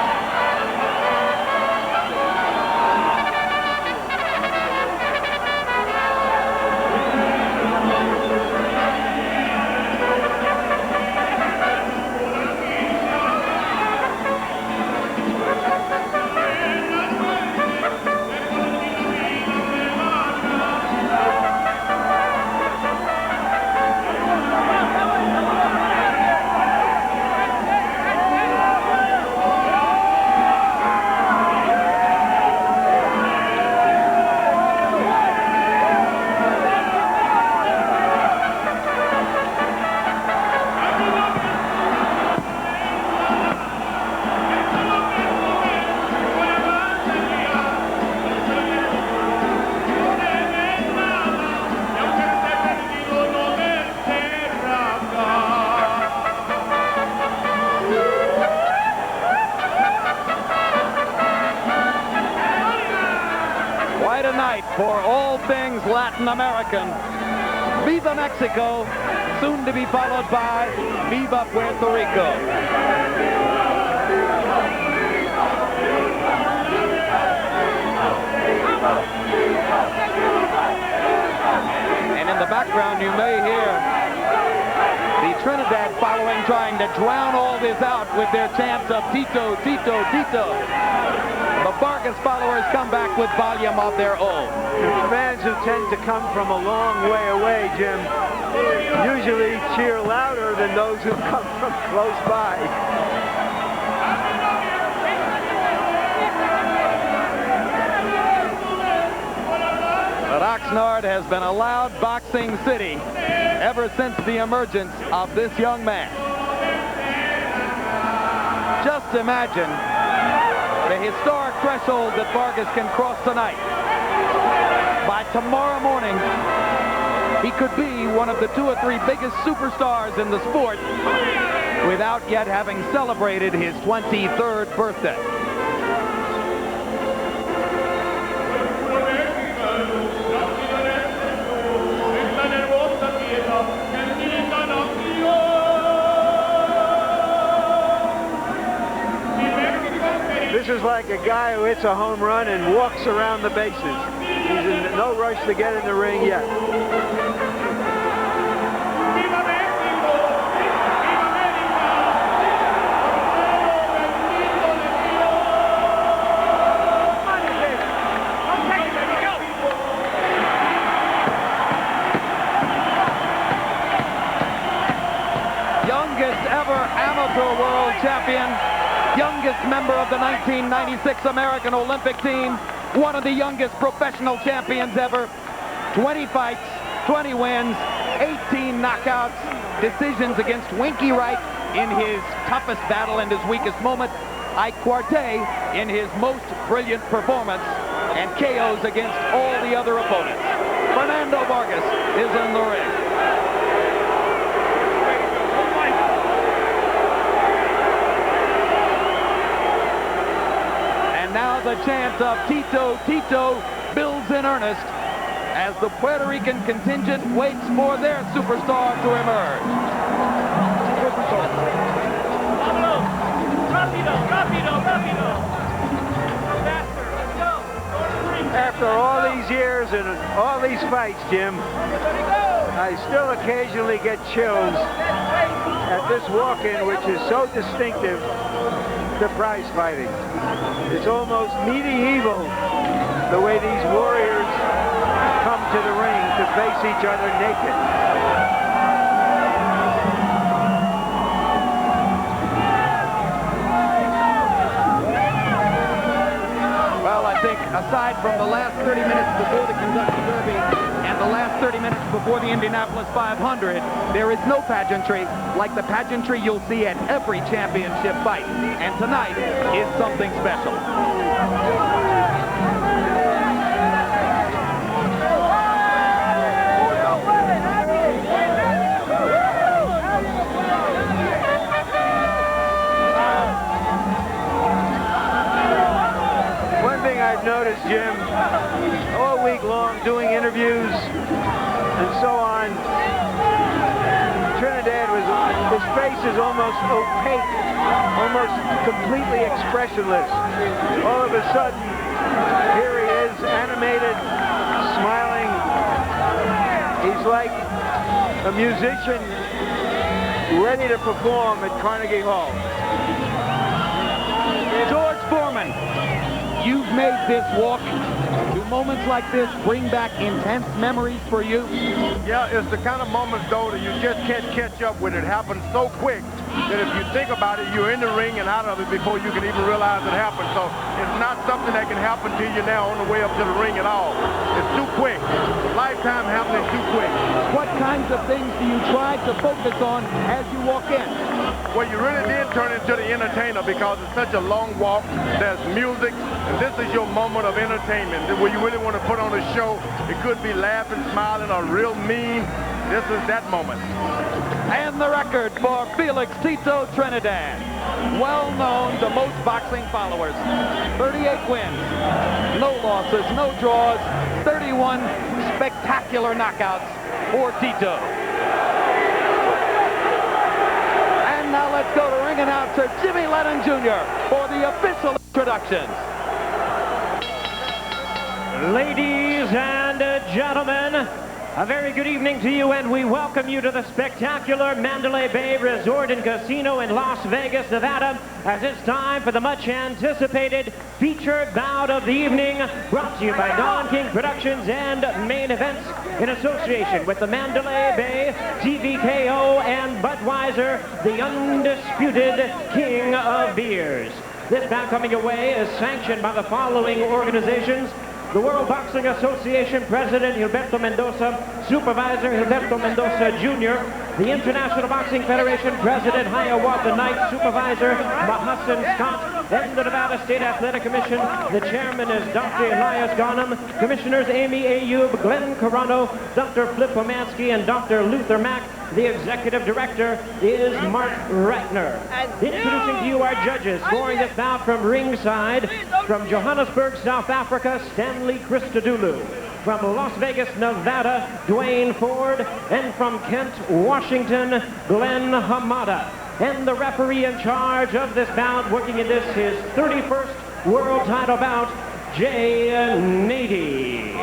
For all things Latin American. Viva Mexico, soon to be followed by Viva Puerto Rico. And in the background you may hear the Trinidad following trying to drown all this out with their chants of Tito, Tito, Tito. The Vargas followers come back with volume of their own. Fans who tend to come from a long way away, Jim, usually cheer louder than those who come from close by. But Oxnard has been a loud boxing city ever since the emergence of this young man. Just imagine the historic threshold that Vargas can cross tonight. By tomorrow morning, he could be one of the 2 or 3 biggest superstars in the sport without yet having celebrated his 23rd birthday. This is like a guy who hits a home run and walks around the bases. He's in no rush to get in the ring yet. Youngest ever amateur world champion. Youngest member of the 1996 American Olympic team, one of the youngest professional champions ever. 20 fights, 20 wins, 18 knockouts, decisions against Winky Wright in his toughest battle and his weakest moment, Ike Quartey in his most brilliant performance, and KOs against all the other opponents. Fernando Vargas is in the ring. Now the chant of Tito, Tito builds in earnest as the Puerto Rican contingent waits for their superstar to emerge. After all these years and all these fights, Jim, I still occasionally get chills at this walk-in, which is so distinctive to prize fighting. It's almost medieval the way these warriors come to the ring to face each other naked. Well, I think aside from the last 30 minutes before the Kentucky Derby and the last 30 minutes before the Indianapolis 500, there is no pageantry like the pageantry you'll see at every championship fight. And tonight is something special. One thing I've noticed, Jim, all week long doing interviews and so on, Trinidad his face is almost opaque, almost completely expressionless. All of a sudden, here he is, animated, smiling. He's like a musician ready to perform at Carnegie Hall. George Foreman, you've made this walk. Do moments like this bring back intense memories for you? Yeah, it's the kind of moments, though, that you just can't catch up with. It happens so quick that if you think about it, you're in the ring and out of it before you can even realize it happened. So it's not something that can happen to you now on the way up to the ring at all. It's too quick. Lifetime happening too quick. What kinds of things do you try to focus on as you walk in? Well, you really did turn into the entertainer because it's such a long walk. There's music, and this is your moment of entertainment where you really want to put on a show. It could be laughing, smiling, or real mean. This is that moment. And the record for Felix Tito Trinidad, well known to most boxing followers. 38 wins, no losses, no draws, 31 spectacular knockouts for Tito. And now let's go to ring announcer Jimmy Lennon Jr. for the official introductions. Ladies and gentlemen, a very good evening to you, and we welcome you to the spectacular Mandalay Bay Resort and Casino in Las Vegas, Nevada, as it's time for the much-anticipated featured bout of the evening, brought to you by Don King Productions and Main Events in association with the Mandalay Bay, TVKO, and Budweiser, the undisputed king of beers. This bout coming away is sanctioned by the following organizations: the World Boxing Association President Gilberto Mendoza, Supervisor Gilberto Mendoza Jr., the International Boxing Federation President Hiawatha Knight, Supervisor Mahassan Scott, and the Nevada State Athletic Commission. The chairman is Dr. Elias Garnham. Commissioners Amy Ayub, Glenn Carano, Dr. Flip Pomansky, and Dr. Luther Mack. The executive director is Mark Ratner. Introducing to you our judges scoring this bout from ringside. From Johannesburg, South Africa, Stanley Christodoulou. From Las Vegas, Nevada, Dwayne Ford. And from Kent, Washington, Glenn Hamada. And the referee in charge of this bout, working in this his 31st world title bout, Jay Nady.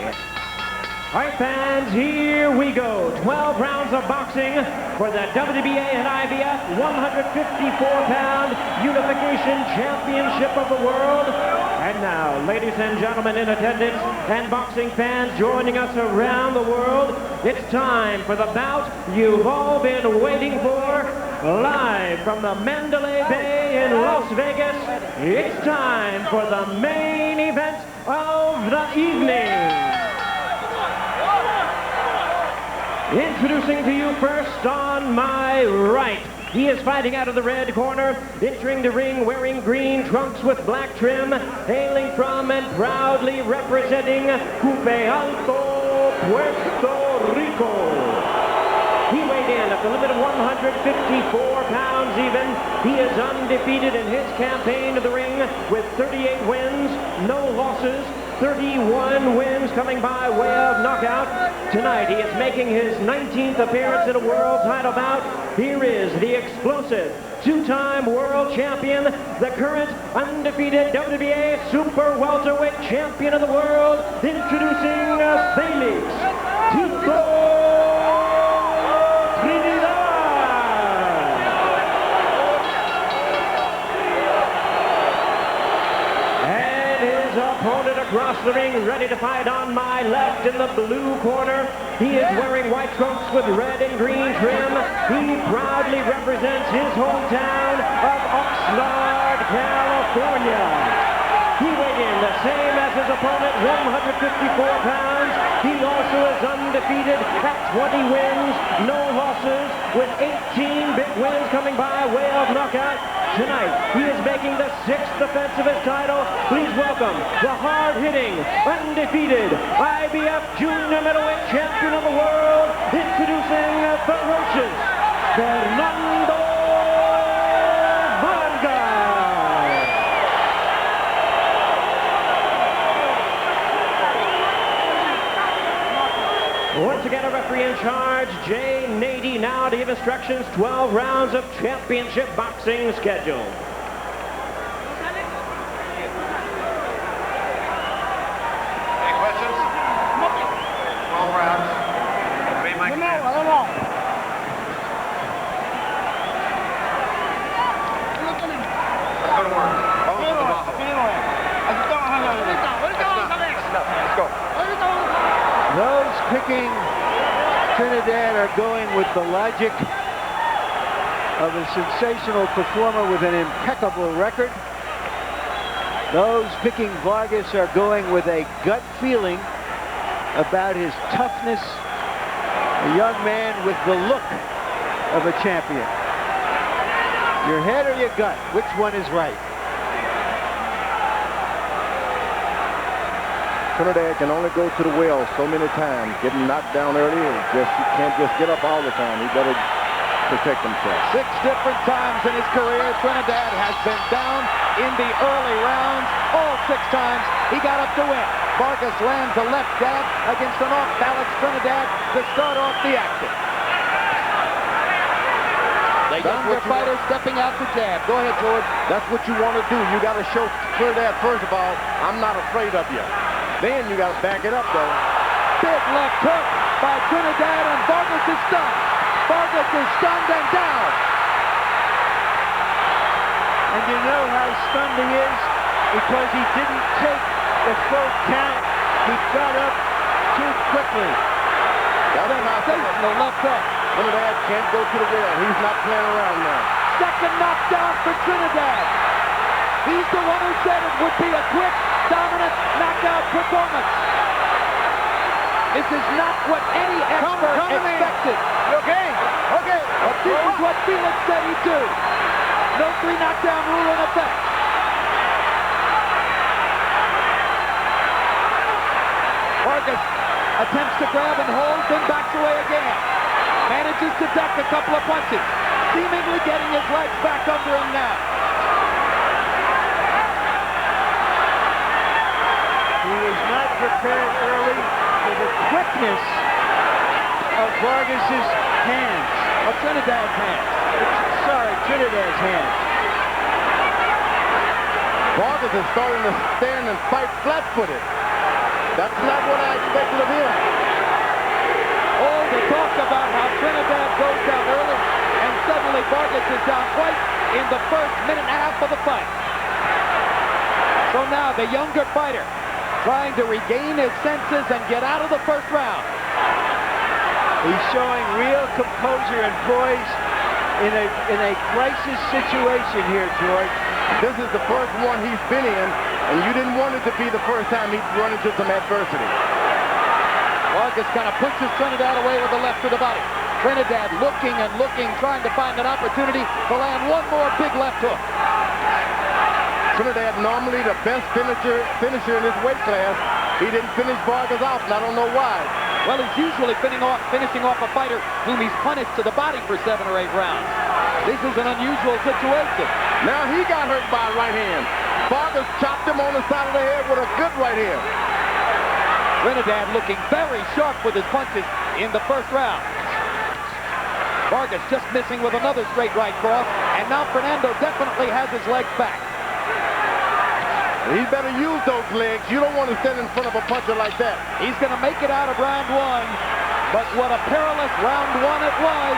All right, fans, here we go. 12 rounds of boxing for the WBA and IBF 154-pound Unification Championship of the World. And now, ladies and gentlemen in attendance and boxing fans joining us around the world, it's time for the bout you've all been waiting for. Live from the Mandalay Bay in Las Vegas, it's time for the main event of the evening. Introducing to you first on my right. He is fighting out of the red corner, entering the ring wearing green trunks with black trim, hailing from and proudly representing Cupe Alto, Puerto Rico. He weighed in at the limit of 154 pounds even. He is undefeated in his campaign to the ring with 38 wins, no losses, 31 wins coming by way of knockout. Tonight he is making his 19th appearance in a world title bout. Here is the explosive two-time world champion, the current undefeated WBA super welterweight champion of the world, introducing Felix Tito Trinidad. And his opponent across the ring, ready to fight on my left in the blue corner. He is wearing white trunks with red and green trim. He proudly represents his hometown of Oxnard, California. He weighed in the same as his opponent, 154 pounds. He also is undefeated at 20 wins, no losses, with 18 big wins coming by way of knockout. Tonight, he is making the 6th defense of his title. Please welcome the hard-hitting, undefeated IBF Junior Middleweight Champion of the World, introducing ferocious Fernando Vargas. Once again, a referee in charge, Jay Nady, now to give instructions. 12 rounds of championship boxing schedule. Any questions? 12 rounds. Obey my command. Let's go to work. Let's go. Those picking Trinidad are going with the logic of a sensational performer with an impeccable record. Those picking Vargas are going with a gut feeling about his toughness. A young man with the look of a champion. Your head or your gut? Which one is right? Trinidad can only go to the well so many times. Getting knocked down early, you can't just get up all the time. He better protect himself. 6 different times in his career, Trinidad has been down in the early rounds. All 6 times he got up to win. Vargas lands a left jab against an off-balance Trinidad to start off the action. Younger fighter stepping out to jab. Go ahead, George. That's what you want to do. You got to show Trinidad, first of all, I'm not afraid of you. Then you got to back it up, though. Big left hook by Trinidad, and Vargas is stunned. Vargas is stunned and down. And you know how stunned he is? Because he didn't take the full count. He got up too quickly. Sensational left hook. Trinidad can't go to the well. He's not playing around now. Second knockdown for Trinidad. He's the one who said it would be a quick, dominant knockout performance. This is not what any expert expected. You okay? Okay. But this is what Felix said he'd do. No 3 knockdown rule in effect. attempts to grab and hold, then backs away again. Manages to duck a couple of punches, seemingly getting his legs back under him now. He was not prepared early for the quickness of Vargas's hands. Of Trinidad's hands. Sorry, Trinidad's hands. Vargas is starting to stand and fight flat-footed. That's not what I expected of him. All the talk about how Trinidad goes down early, and suddenly Vargas is down twice in the first minute and a half of the fight. So now the younger fighter trying to regain his senses and get out of the first round. He's showing real composure and poise in a crisis situation here, George. This is the first one he's been in, and you didn't want it to be the first time he'd run into some adversity. Vargas kind of pushes Trinidad away with the left to the body. Trinidad looking and looking, trying to find an opportunity to land one more big left hook. Trinidad normally the best finisher in his weight class. He didn't finish Vargas off, and I don't know why. Well, he's usually finishing off a fighter whom he's punished to the body for 7 or 8 rounds. This is an unusual situation. Now he got hurt by a right hand. Vargas chopped him on the side of the head with a good right hand. Trinidad looking very sharp with his punches in the first round. Vargas just missing with another straight right cross, and now Fernando definitely has his legs back. He better use those legs. You don't want to stand in front of a puncher like that. He's going to make it out of round 1, but what a perilous round 1 it was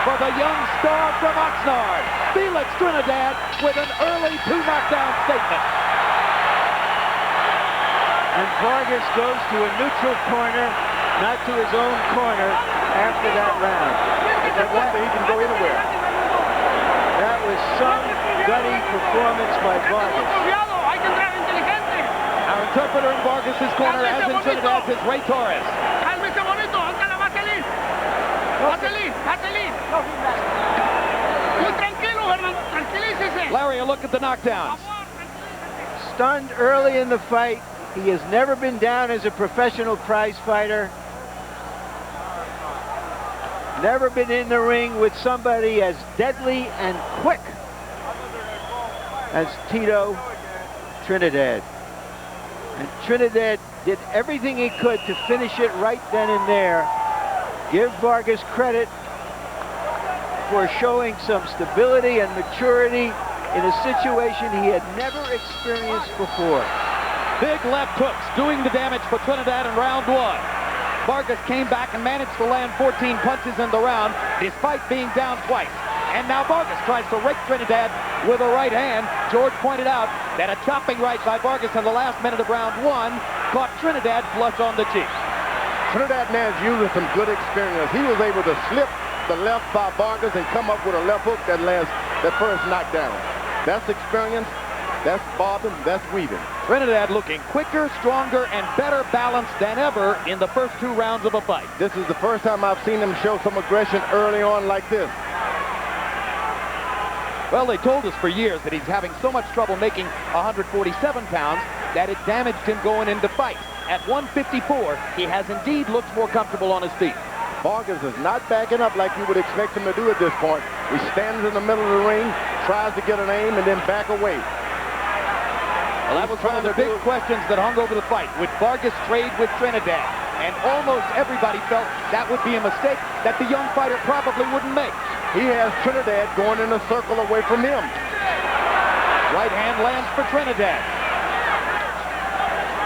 for the young star from Oxnard, Felix Trinidad, with an early 2 knockdown statement. And Vargas goes to a neutral corner, not to his own corner after that round. It's a wonder he can go anywhere. That was some gutty performance by Vargas. Our interpreter in Vargas' corner, as in Trinidad's, is Ray Torres. Larry, a look at the knockdowns. Stunned early in the fight. He has never been down as a professional prize fighter. Never been in the ring with somebody as deadly and quick as Tito Trinidad. And Trinidad did everything he could to finish it right then and there. Give Vargas credit for showing some stability and maturity in a situation he had never experienced before. Big left hooks doing the damage for Trinidad in round 1. Vargas came back and managed to land 14 punches in the round, despite being down twice. And now Vargas tries to rake Trinidad with a right hand. George pointed out that a chopping right by Vargas in the last minute of round 1 caught Trinidad flush on the cheek. Trinidad now is using some good experience. He was able to slip the left by Vargas and come up with a left hook that lands the first knockdown. That's experience, that's bobbing, that's weaving. Trinidad looking quicker, stronger, and better balanced than ever in the first 2 rounds of a fight. This is the first time I've seen him show some aggression early on like this. Well, they told us for years that he's having so much trouble making 147 pounds that it damaged him going into fights. At 154, he has indeed looked more comfortable on his feet. Vargas is not backing up like you would expect him to do at this point. He stands in the middle of the ring, tries to get an aim, and then back away. Well, that was one of the big questions that hung over the fight. Would Vargas trade with Trinidad? And almost everybody felt that would be a mistake that the young fighter probably wouldn't make. He has Trinidad going in a circle away from him. Right hand lands for Trinidad.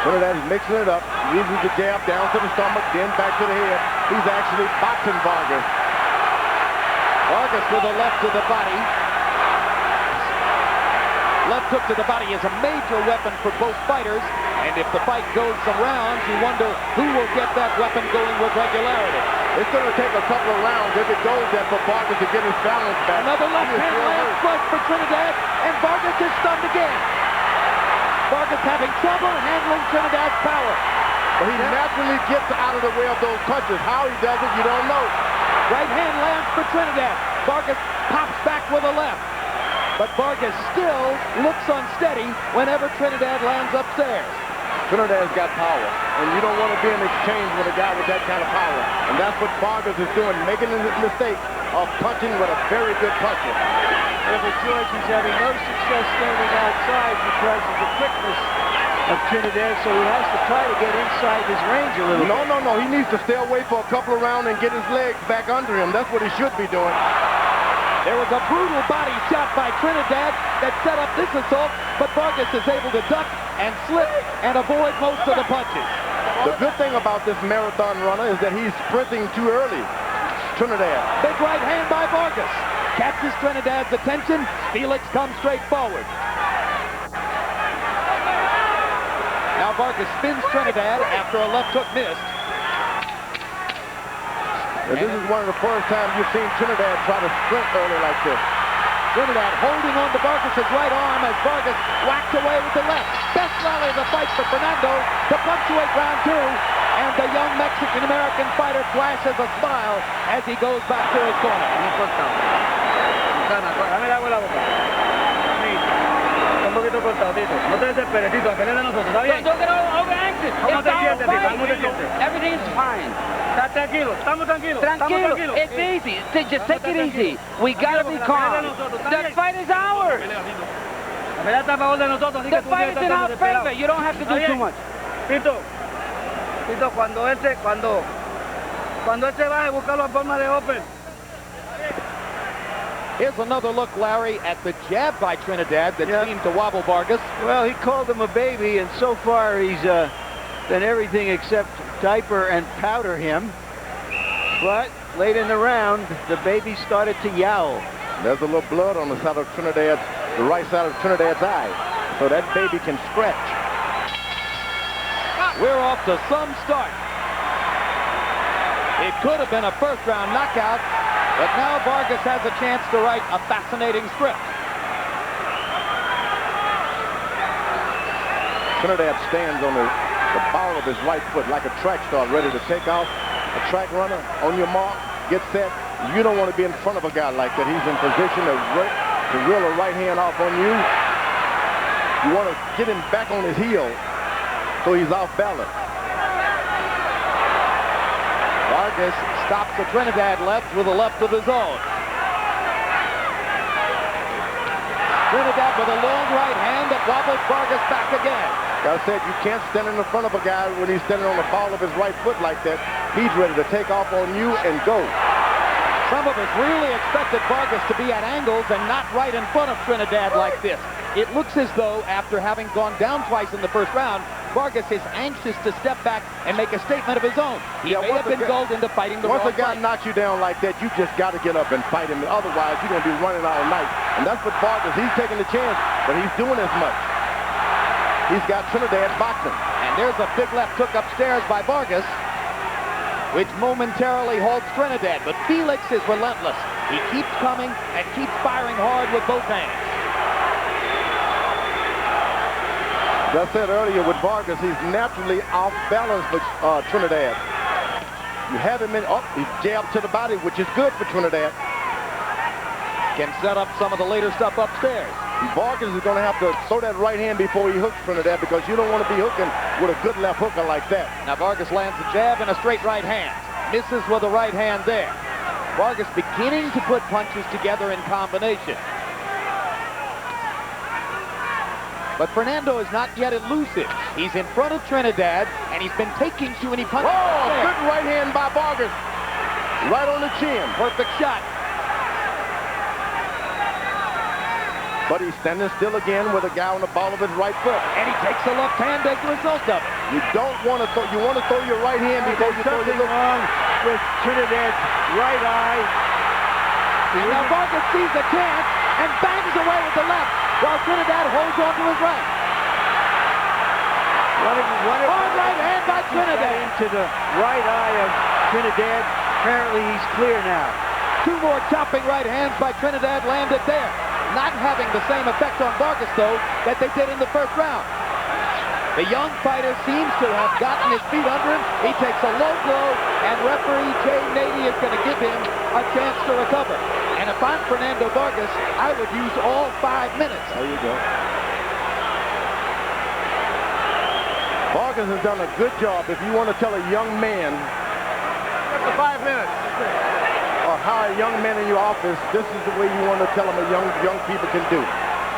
Trinidad is mixing it up, uses the jab down to the stomach, then back to the head. He's actually boxing Vargas. Vargas with a left to the body. Left hook to the body is a major weapon for both fighters. And if the fight goes some rounds, you wonder who will get that weapon going with regularity. It's going to take a couple of rounds if it goes there for Vargas to get his balance back. Another left hand last flush for Trinidad, and Vargas is stunned again. Vargas having trouble handling Trinidad's power. But he naturally gets out of the way of those punches. How he does it, you don't know. Right hand lands for Trinidad. Vargas pops back with a left. But Vargas still looks unsteady whenever Trinidad lands upstairs. Trinidad's got power, and you don't want to be in exchange with a guy with that kind of power. And that's what Vargas is doing, making the mistake of punching with a very good puncher. Yeah, but George, he's having no success standing outside because of the quickness of Trinidad, so he has to try to get inside his range a little bit. No. He needs to stay away for a couple of rounds and get his legs back under him. That's what he should be doing. There was a brutal body shot by Trinidad that set up this assault, but Vargas is able to duck and slip and avoid most of the punches. The good thing about this marathon runner is that he's sprinting too early. Trinidad. Big right hand by Vargas. Catches Trinidad's attention. Felix comes straight forward. Now Vargas spins Trinidad after a left hook missed. And this is one of the first times you've seen Trinidad try to sprint early like this. Trinidad holding on to Vargas' right arm as Vargas whacked away with the left. Best rally of the fight for Fernando to punctuate round 2. And the young Mexican-American fighter flashes a smile as he goes back to his corner. Dame el agua en la boca. Un poquito cortado, Tito. No te desesperes, Tito. Depende de nosotros, ¿está bien? Don't get over anxious. ¿Cómo te sientes, Tito? ¿Cómo te sientes? Everything's fine. Está tranquilo. Estamos tranquilos. Tranquilo. It's easy. Just take it easy. We gotta be calm. The fight is ours. The fight is in our favor. You don't have to do too much. Tito, cuando él se baje, busca la forma de open. Here's another look, Larry, at the jab by Trinidad that seemed to wobble Vargas. Well, he called him a baby, and so far he's done everything except diaper and powder him. But late in the round, the baby started to yowl. There's a little blood on the side of Trinidad's, the right side of Trinidad's eye, so that baby can stretch. We're off to some start. It could have been a first-round knockout, but now Vargas has a chance to write a fascinating script. Trinidad stands on the ball of his right foot like a track star ready to take off. A track runner, on your mark, get set. You don't want to be in front of a guy like that. He's in position to reel a right hand off on you. You want to get him back on his heel so he's off balance. Vargas stops the Trinidad left with a left of his own. Trinidad with a long right hand that wobbles Vargas back again. Like I said, you can't stand in the front of a guy when he's standing on the ball of his right foot like that. He's ready to take off on you and go. Some of us really expected Vargas to be at angles and not right in front of Trinidad like this. It looks as though, after having gone down twice in the first round, Vargas is anxious to step back and make a statement of his own. He may have been gulled into fighting the wrong Once a guy fight. knocks you down like that, you just got to get up and fight him. Otherwise, you're going to be running all night. And that's what Vargas, he's taking the chance, but he's doing as much. He's got Trinidad boxing. And there's a big left hook upstairs by Vargas, which momentarily halts Trinidad. But Felix is relentless. He keeps coming and keeps firing hard with both hands. As I said earlier with Vargas, he's naturally off balance with Trinidad. You have him in, he's jabbed to the body, which is good for Trinidad. Can set up some of the later stuff upstairs. Vargas is going to have to throw that right hand before he hooks Trinidad because you don't want to be hooking with a good left hooker like that. Now Vargas lands a jab and a straight right hand. Misses with a right hand there. Vargas beginning to put punches together in combination. But Fernando is not yet elusive. He's in front of Trinidad, and he's been taking too many punches. Oh, good right hand by Vargas. Right on the chin. Perfect shot. But he's standing still again with a guy on the ball of his right foot. And he takes a left hand as a result of it. You don't want to throw, you want to throw your right hand before you throw your left. Wrong with Trinidad's right eye. And now Vargas sees the chance and bangs away with the left, while Trinidad holds on to his right. Hard right hand by Trinidad. Into the right eye of Trinidad. Apparently he's clear now. Two more chopping right hands by Trinidad landed there. Not having the same effect on Vargas, though, that they did in the first round. The young fighter seems to have gotten his feet under him. He takes a low blow, and referee Jay Nady is going to give him a chance to recover. And if I'm Fernando Vargas, I would use all 5 minutes. There you go. Vargas has done a good job. If you want to tell a young man, after 5 minutes, or hire young men in your office, this is the way you want to tell them a young people can do.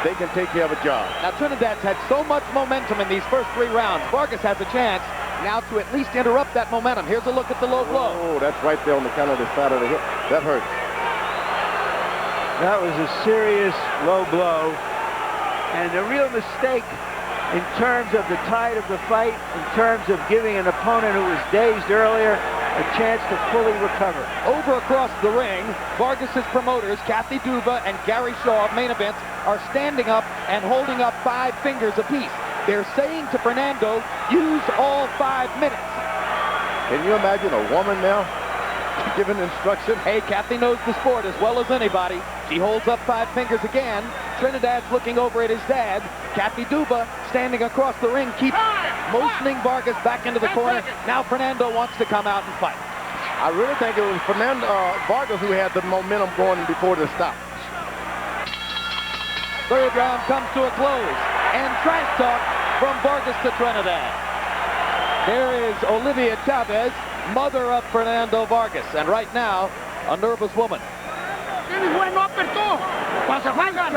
They can take care of a job. Now, Trinidad's had so much momentum in these first 3 rounds. Vargas has a chance now to at least interrupt that momentum. Here's a look at the low blow. Oh, that's right there on the kind of the side of the hip. That hurts. That was a serious low blow. And the real mistake in terms of the tide of the fight, in terms of giving an opponent who was dazed earlier a chance to fully recover. Over across the ring, Vargas's promoters, Kathy Duba and Gary Shaw of Main Events, are standing up and holding up 5 fingers apiece. They're saying to Fernando, use all 5 minutes. Can you imagine a woman now giving instruction? Hey, Kathy knows the sport as well as anybody. She holds up 5 fingers again. Trinidad's looking over at his dad. Kathy Duba standing across the ring, keeps motioning Vargas back into the corner. Now Fernando wants to come out and fight. I really think it was Vargas who had the momentum going before the stop. 3rd round comes to a close. And trash talk from Vargas to Trinidad. There is Olivia Chavez, mother of Fernando Vargas. And right now, a nervous woman. Tienes buen upper tú. Cuando se juegan.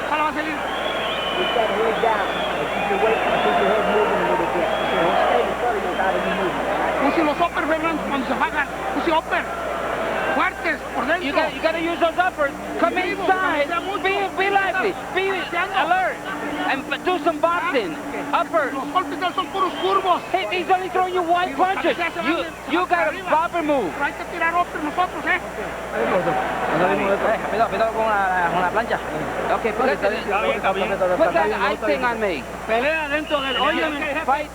Ojalá va a salir. Keep that head down. Keep your weight, keep your head moving a little bit. Don't stay in front of you without any movement. Use los uppers, Fernando, cuando se juegan. Use upper. Fuertes, por dentro. You gotta use those uppers. Come inside. Be lively. Be alert. And do some boxing. Uppers. Los golpes de él son puros curvos. Hey, he's only throwing you 1 punches. You got a proper move. Pero hay que tirar uppers nosotros, Cuidado con la plancha. Okay, put that icing on me. Pelea dentro del... Óyeme, fight.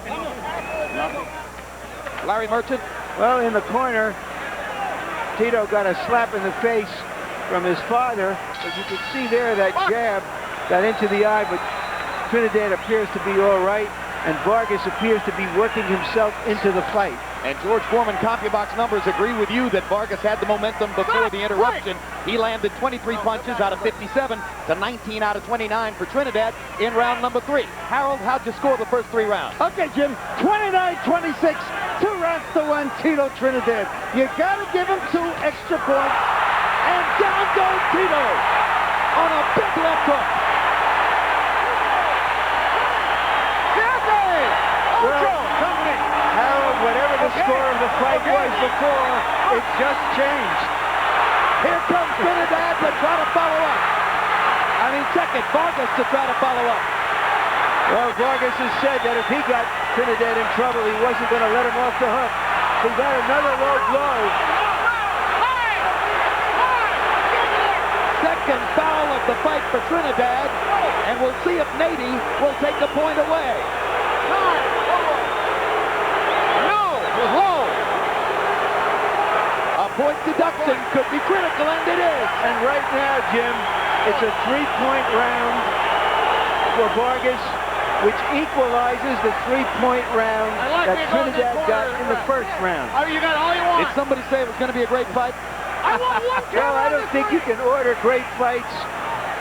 Larry Merchant. Well, in the corner, Tito got a slap in the face from his father, but you can see there that jab got into the eye, but Trinidad appears to be all right, and Vargas appears to be working himself into the fight. And George Foreman CompuBox numbers agree with you that Vargas had the momentum before the interruption. He landed 23 punches out of 57 to 19 out of 29 for Trinidad in round number 3. Harold, how'd you score the first 3 rounds? Okay, Jim, 29-26, 2 rounds to 1, Tito Trinidad. You gotta give him 2 extra points, and down goes Tito on a big left hook. Well, Harold, whatever the score of the fight was before, it just changed. Here comes Trinidad to try to follow up. Second, Vargas to try to follow up. Well, Vargas has said that if he got Trinidad in trouble, he wasn't going to let him off the hook. He got another low blow. Second foul of the fight for Trinidad, and we'll see if Nady will take a point away. Point deduction could be critical, and it is. And right now, Jim, it's a 3-point round for Vargas, which equalizes the 3-point round that Trinidad got in the first round. You got all you want. Did somebody say it was going to be a great fight? Well, I don't think you can order great fights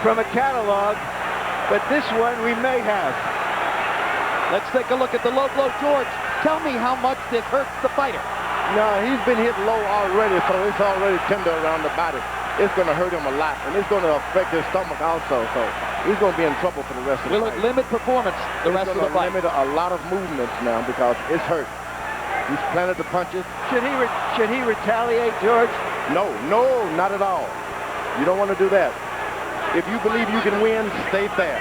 from a catalog, but this one we may have. Let's take a look at the low blow. George, tell me how much this hurts the fighter. No, he's been hit low already, so it's already tender around the body. It's going to hurt him a lot, and it's going to affect his stomach also, so he's going to be in trouble for the rest of the fight. Will it limit performance the rest of the fight? It's going to limit a lot of movements now because it's hurt. He's planted the punches. Should he retaliate, George? No, not at all. You don't want to do that. If you believe you can win, stay fair.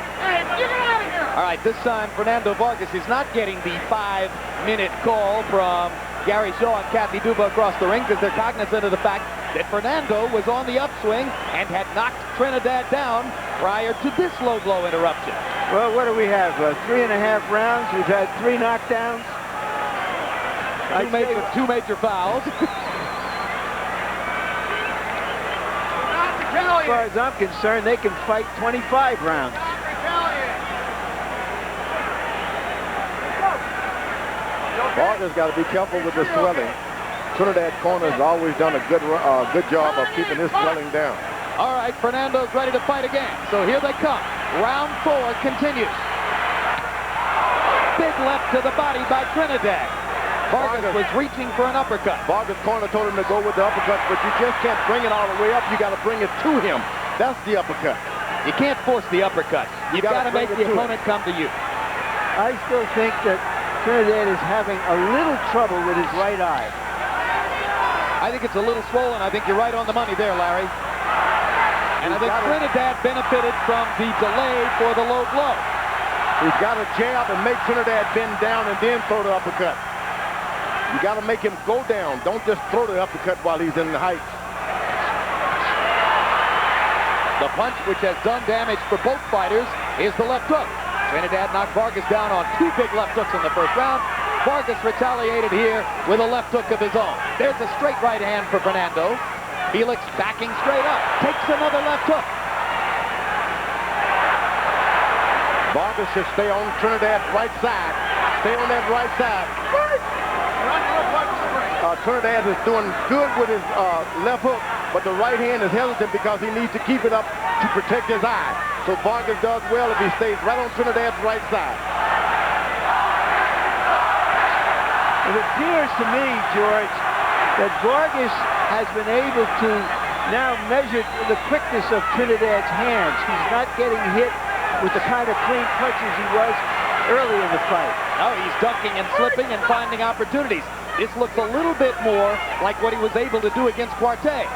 All right, this time Fernando Vargas is not getting the 5-minute call from Gary Shaw and Kathy Duba across the ring because they're cognizant of the fact that Fernando was on the upswing and had knocked Trinidad down prior to this low blow interruption. Well, what do we have? 3.5 rounds. We've had 3 knockdowns. Two major fouls. As far as I'm concerned, they can fight 25 rounds. Vargas got to be careful with the swelling. Trinidad corner has always done a good job of keeping his swelling down. All right, Fernando's ready to fight again. So here they come. Round 4 continues. big left to the body by Trinidad. Vargas was reaching for an uppercut. Vargas' corner told him to go with the uppercut, but you just can't bring it all the way up. You got to bring it to him. That's the uppercut. You can't force the uppercut. You've got to make the opponent come to you. I still think that Trinidad is having a little trouble with his right eye. I think it's a little swollen. I think you're right on the money there, Larry. And I think Trinidad benefited from the delay for the low blow. He's got to jab and make Trinidad bend down and then throw the uppercut. You got to make him go down. Don't just throw the uppercut while he's in the heights. The punch which has done damage for both fighters is the left hook. Trinidad knocked Vargas down on 2 big left hooks in the first round. Vargas retaliated here with a left hook of his own. There's a straight right hand for Fernando. Felix backing straight up. Takes another left hook. Vargas should stay on Trinidad's right side. Stay on that right side. Trinidad is doing good with his left hook, but the right hand is hesitant because he needs to keep it up to protect his eye. So Vargas does well if he stays right on Trinidad's right side. It appears to me, George, that Vargas has been able to now measure the quickness of Trinidad's hands. He's not getting hit with the kind of clean punches he was early in the fight. No, he's ducking and slipping and finding opportunities. This looks a little bit more like what he was able to do against Quartet.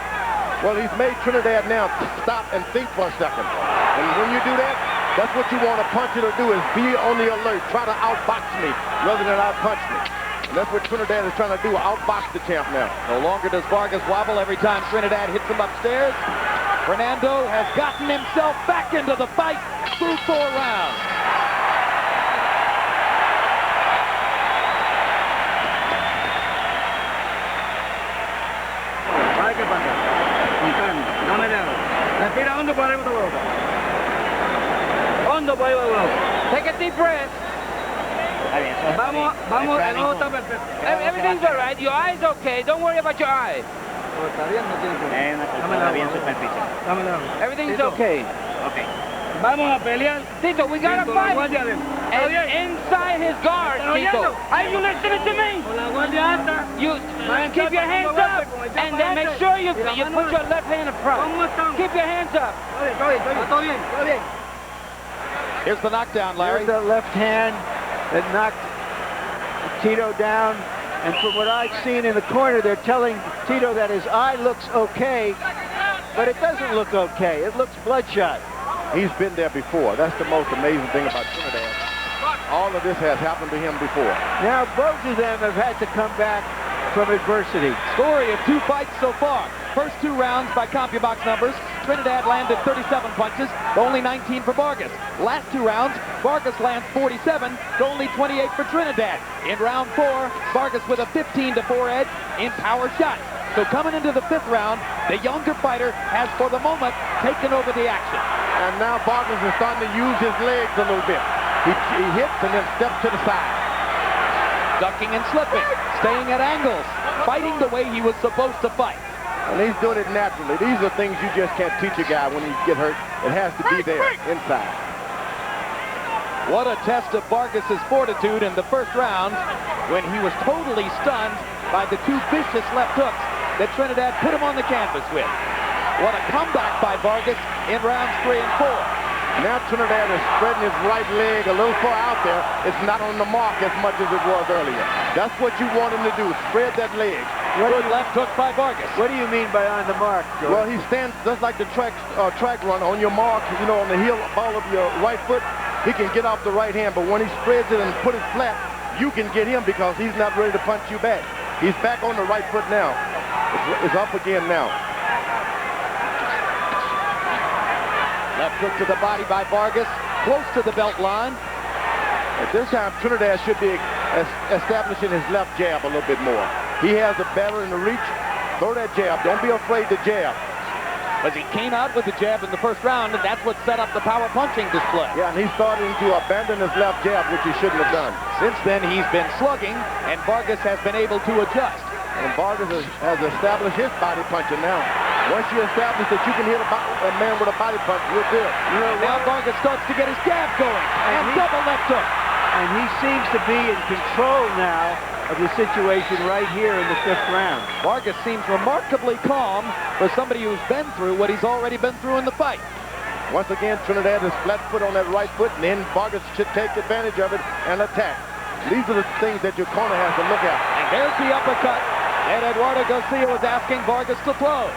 Well, he's made Trinidad now stop and think for a second. And when you do that, that's what you want a puncher to do, is be on the alert. Try to outbox me rather than outpunch me. And that's what Trinidad is trying to do, outbox the champ now. No longer does Vargas wobble every time Trinidad hits him upstairs. Fernando has gotten himself back into the fight through 4 rounds. Take a deep breath. Everything's all right. Your eye's okay. Don't worry about your eye. Everything's okay. Tito, we got to fight. And inside his guard, Tito. Are you listening to me? You keep your hands up, and then make sure you put your left hand in front. Keep your hands up. Here's the knockdown, Larry. Here's the left hand that knocked Tito down. And from what I've seen in the corner, they're telling Tito that his eye looks okay, but it doesn't look okay. It looks bloodshot. He's been there before. That's the most amazing thing about Trinidad. All of this has happened to him before. Now both of them have had to come back from adversity. Story of 2 fights so far. First 2 rounds by CompuBox numbers. Trinidad landed 37 punches to only 19 for Vargas. Last 2 rounds, Vargas lands 47 to only 28 for Trinidad. In round 4, Vargas with a 15-4 edge in power shots. So coming into the 5th round, the younger fighter has, for the moment, taken over the action. And now Vargas is starting to use his legs a little bit. He hits and then steps to the side. Ducking and slipping, staying at angles, fighting the way he was supposed to fight. And he's doing it naturally. These are things you just can't teach a guy when he get hurt. It has to be there, inside. What a test of Vargas's fortitude in the first round when he was totally stunned by the 2 vicious left hooks that Trinidad put him on the canvas with. What a comeback by Vargas in rounds 3 and 4. Now Trinidad is spreading his right leg a little far out there. It's not on the mark as much as it was earlier. That's what you want him to do, spread that leg. Good left hook by Vargas. What do you mean by on the mark, George? Well, he stands just like the track run on your mark, you know, on the heel ball of your right foot. He can get off the right hand, but when he spreads it and put it flat, you can get him because he's not ready to punch you back. He's back on the right foot now. It's up again now. Left hook to the body by Vargas, close to the belt line. At this time, Trinidad should be establishing his left jab a little bit more. He has the better in the reach. Throw that jab. Don't be afraid to jab. But he came out with the jab in the first round, and that's what set up the power punching display. Yeah, and he's starting to abandon his left jab, which he shouldn't have done. Since then, he's been slugging, and Vargas has been able to adjust. And Vargas has established his body punching now. Once you establish that you can hit a man with a body punch, you're good. Now Vargas starts to get his jab going, and double left hook. and he seems to be in control now of the situation right here in the 5th round. Vargas seems remarkably calm for somebody who's been through what he's already been through in the fight. Once again, Trinidad is flat foot on that right foot, and then Vargas should take advantage of it and attack. These are the things that your corner has to look at. And there's the uppercut that Eduardo Garcia was asking Vargas to throw.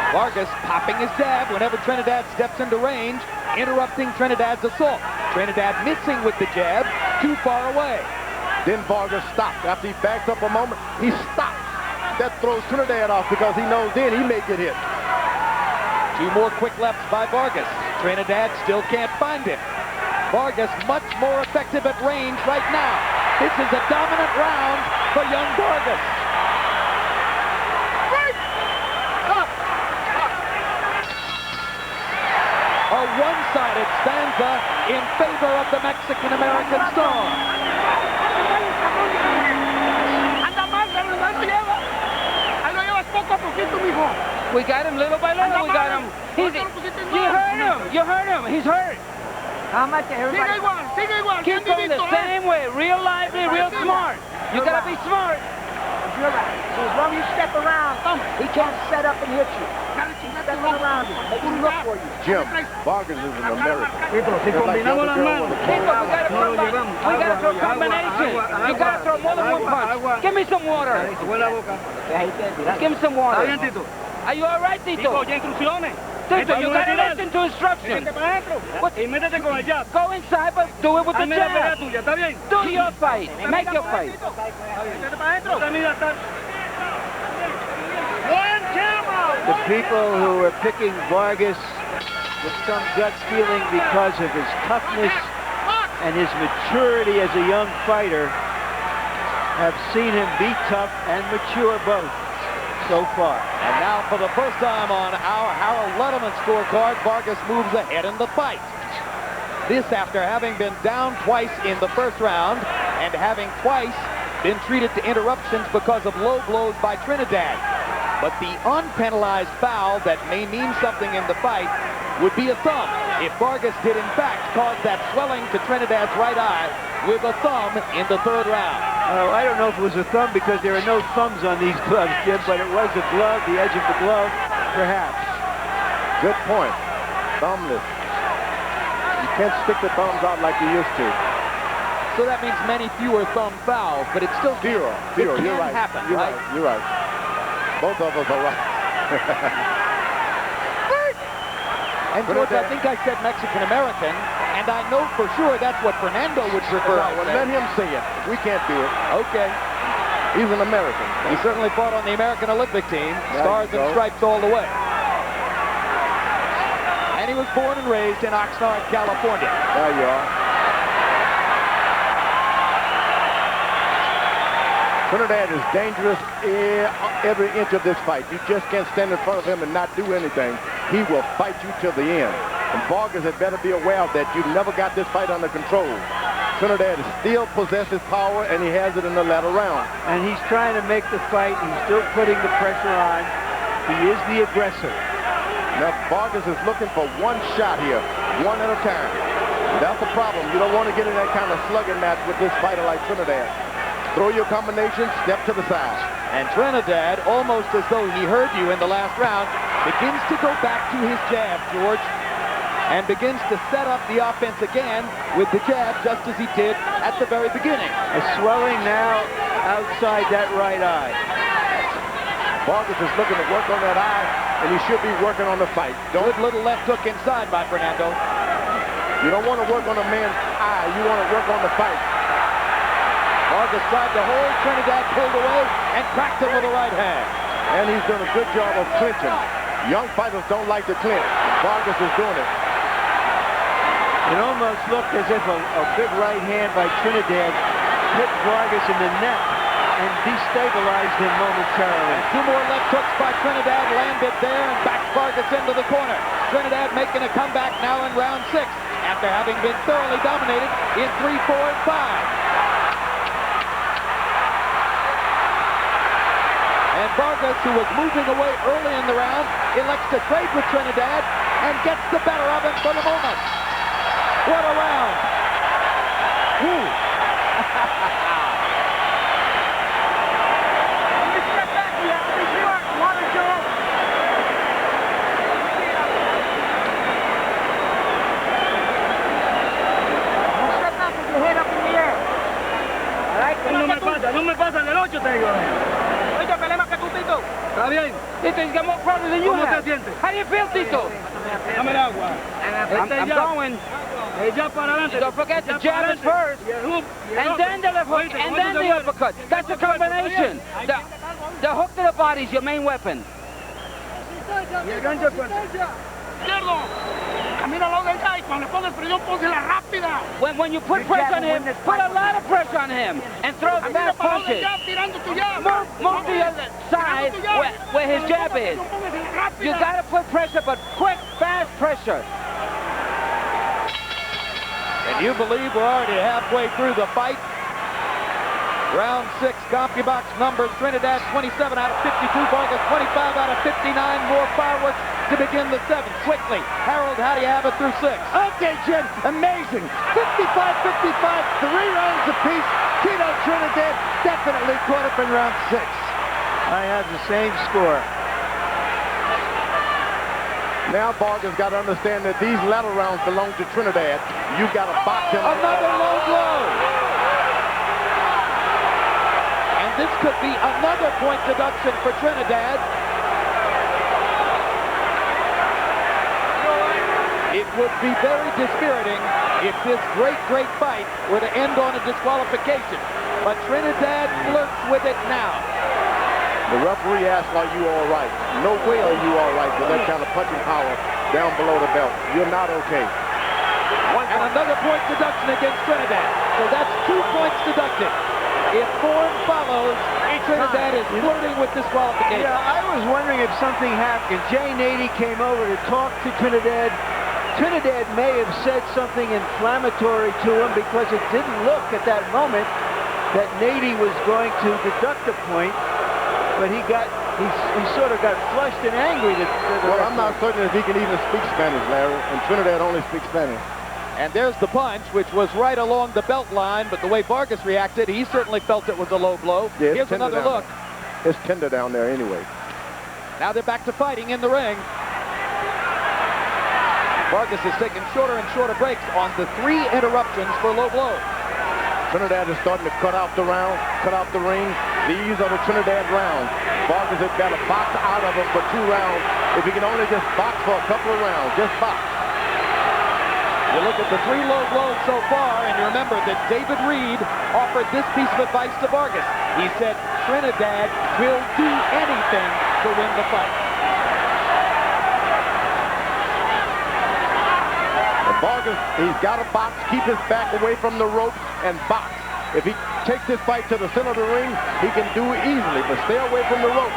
Vargas popping his jab whenever Trinidad steps into range, interrupting Trinidad's assault. Trinidad missing with the jab, too far away. Then Vargas stopped. After he backs up a moment, he stops. That throws Trinidad off because he knows then he may get hit. 2 more quick lefts by Vargas. Trinidad still can't find him. Vargas much more effective at range right now. This is a dominant round for young Vargas. A one-sided stanza in favor of the Mexican-American star. We got him little by little. We got him. You hurt him. You hurt him. He's hurt. How much everybody? Keep going the same way. Real lively, real smart. You gotta be smart. You're right. So as long as you step around, he can't set up and hit you. Step around him. Make him look for you. Jim, Vargas is an American. People, we gotta throw combination. You gotta throw more than one punch. Give me some water. Give me some water. Are you all right, Tito? Tito, you gotta listen to instructions. Go inside, but do it with the jab. Do your fight. Make your fight. The people who are picking Vargas with some gut feeling because of his toughness and his maturity as a young fighter have seen him be tough and mature both so far. And now for the first time on our Harold Letterman scorecard, Vargas moves ahead in the fight. This after having been down twice in the first round and having twice been treated to interruptions because of low blows by Trinidad. But the unpenalized foul that may mean something in the fight would be a thumb if Vargas did in fact cause that swelling to Trinidad's right eye with a thumb in the 3rd round. I don't know if it was a thumb because there are no thumbs on these gloves, Jim, but it was a glove, the edge of the glove, perhaps. Good point. Thumbless. You can't stick the thumbs out like you used to. So that means many fewer thumb fouls, but it's still zero. You're right. Happen, You're right? You're right. Both of us are right. And George, I think I said Mexican-American, and I know for sure that's what Fernando would prefer. Well, let him say it. We can't do it. Okay. He's an American. He certainly fought on the American Olympic team. Stars and stripes all the way. And he was born and raised in Oxnard, California. There you are. Trinidad is dangerous every inch of this fight. You just can't stand in front of him and not do anything. He will fight you till the end. And Vargas had better be aware of that. You've never got this fight under control. Trinidad still possesses power, and he has it in the latter round. And he's trying to make the fight. He's still putting the pressure on. He is the aggressor. Now, Vargas is looking for one shot here, one at a time. That's the problem. You don't want to get in that kind of slugging match with this fighter like Trinidad. Throw your combination, step to the side. And Trinidad, almost as though he heard you in the last round, begins to go back to his jab, George, and begins to set up the offense again with the jab, just as he did at the very beginning. A swelling now outside that right eye. Vargas is looking to work on that eye, and he should be working on the fight. Good little left hook inside by Fernando. You don't want to work on a man's eye. You want to work on the fight. Vargas tried to hold. Trinidad pulled away and cracked him with the right hand. And he's done a good job of clinching. Young fighters don't like to clinch. Vargas is doing it. It almost looked as if a big right hand by Trinidad hit Vargas in the neck and destabilized him momentarily. 2 more left hooks by Trinidad landed there and backed Vargas into the corner. Trinidad making a comeback now in round 6 after having been thoroughly dominated in 3, 4, and 5. And Vargas, who was moving away early in the round, elects to trade with Trinidad and gets the better of him for the moment. What a round. Woo. No me pasa del 8, te digo. Oye, pelea más que tú, Tito. Está bien. Tito, he's got more problems than you have. ¿Cómo te sientes? How do you feel, Tito? Dame el agua. I'm going. Don't forget the jab is first, and then the left hook, and then the uppercut. That's a combination. The hook to the body is your main weapon. When you put pressure on him, put a lot of pressure on him and throw fast punches. Move to your side where his jab is. You got to put pressure, but quick, fast pressure. And you believe we're already halfway through the fight? Round 6, CompuBox numbers, Trinidad 27 out of 52, Vargas 25 out of 59, more fireworks to begin the 7th. Quickly, Harold, how do you have it through 6? Okay, Jim, amazing. 55-55, 3 rounds apiece. Tito Trinidad definitely caught up in round 6. I have the same score. Now Vargas got to understand that these latter rounds belong to Trinidad. You got to box him. Another low blow. And this could be another point deduction for Trinidad. It would be very dispiriting if this great fight were to end on a disqualification. But Trinidad flirts with it now. The referee asked, are you all right? No way are you all right with that kind of punching power down below the belt. You're not okay. And another point deduction against Trinidad. So that's 2 points deducted. If form follows, Trinidad is flirting with disqualification. Yeah, I was wondering if something happened. Jay Nady came over to talk to Trinidad. Trinidad may have said something inflammatory to him because it didn't look at that moment that Nady was going to deduct a point. But he sort of got flushed and angry. Well, I'm not certain if he can even speak Spanish, Larry, and Trinidad only speaks Spanish. And there's the punch, which was right along the belt line, but the way Vargas reacted, he certainly felt it was a low blow. Yeah, here's another look. It's tender down there anyway. Now they're back to fighting in the ring. Vargas is taking shorter and shorter breaks on the 3 interruptions for low blows. Trinidad is starting to cut out the round, cut out the ring. These are the Trinidad rounds. Vargas has got to box out of them for 2 rounds. If he can only just box for a couple of rounds, just box. You look at the 3 low blows so far, and you remember that David Reed offered this piece of advice to Vargas. He said, Trinidad will do anything to win the fight. Vargas, he's got to box, keep his back away from the rope, and box. If he takes this fight to the center of the ring, he can do it easily, but stay away from the rope.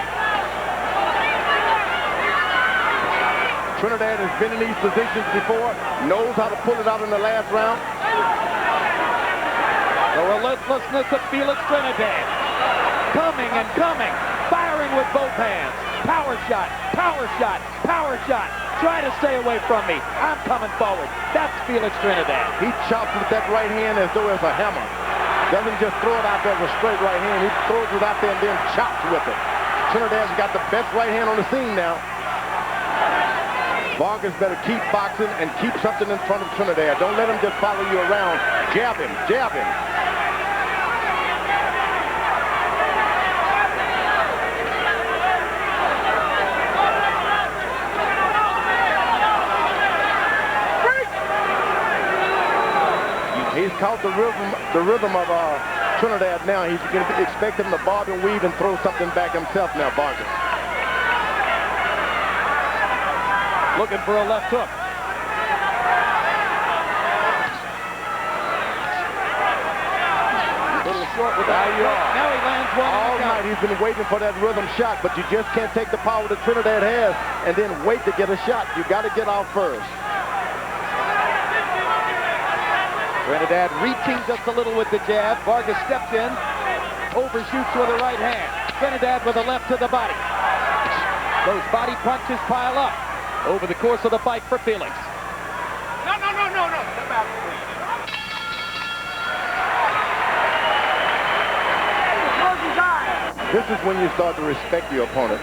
Trinidad has been in these positions before, knows how to pull it out in the last round. The relentlessness of Felix Trinidad. Coming and coming, firing with both hands. Power shot, power shot, power shot. Try to stay away from me. I'm coming forward. That's Felix Trinidad. He chops with that right hand as though it's a hammer. Doesn't just throw it out there with a straight right hand. He throws it out there and then chops with it. Trinidad's got the best right hand on the scene now. Vargas better keep boxing and keep something in front of Trinidad. Don't let him just follow you around. Jab him, jab him. He's caught the rhythm of Trinidad now. He's going to expect him to bob and weave and throw something back himself now, Vargas. Looking for a left hook. Little short with that. Now he lands one. All night he's been waiting for that rhythm shot, but you just can't take the power that Trinidad has and then wait to get a shot. You got to get out first. Trinidad reaching just a little with the jab. Vargas steps in, overshoots with the right hand. Trinidad with a left to the body. Those body punches pile up. over the course of the fight for Felix. No. Step back, please. This is when you start to respect your opponent.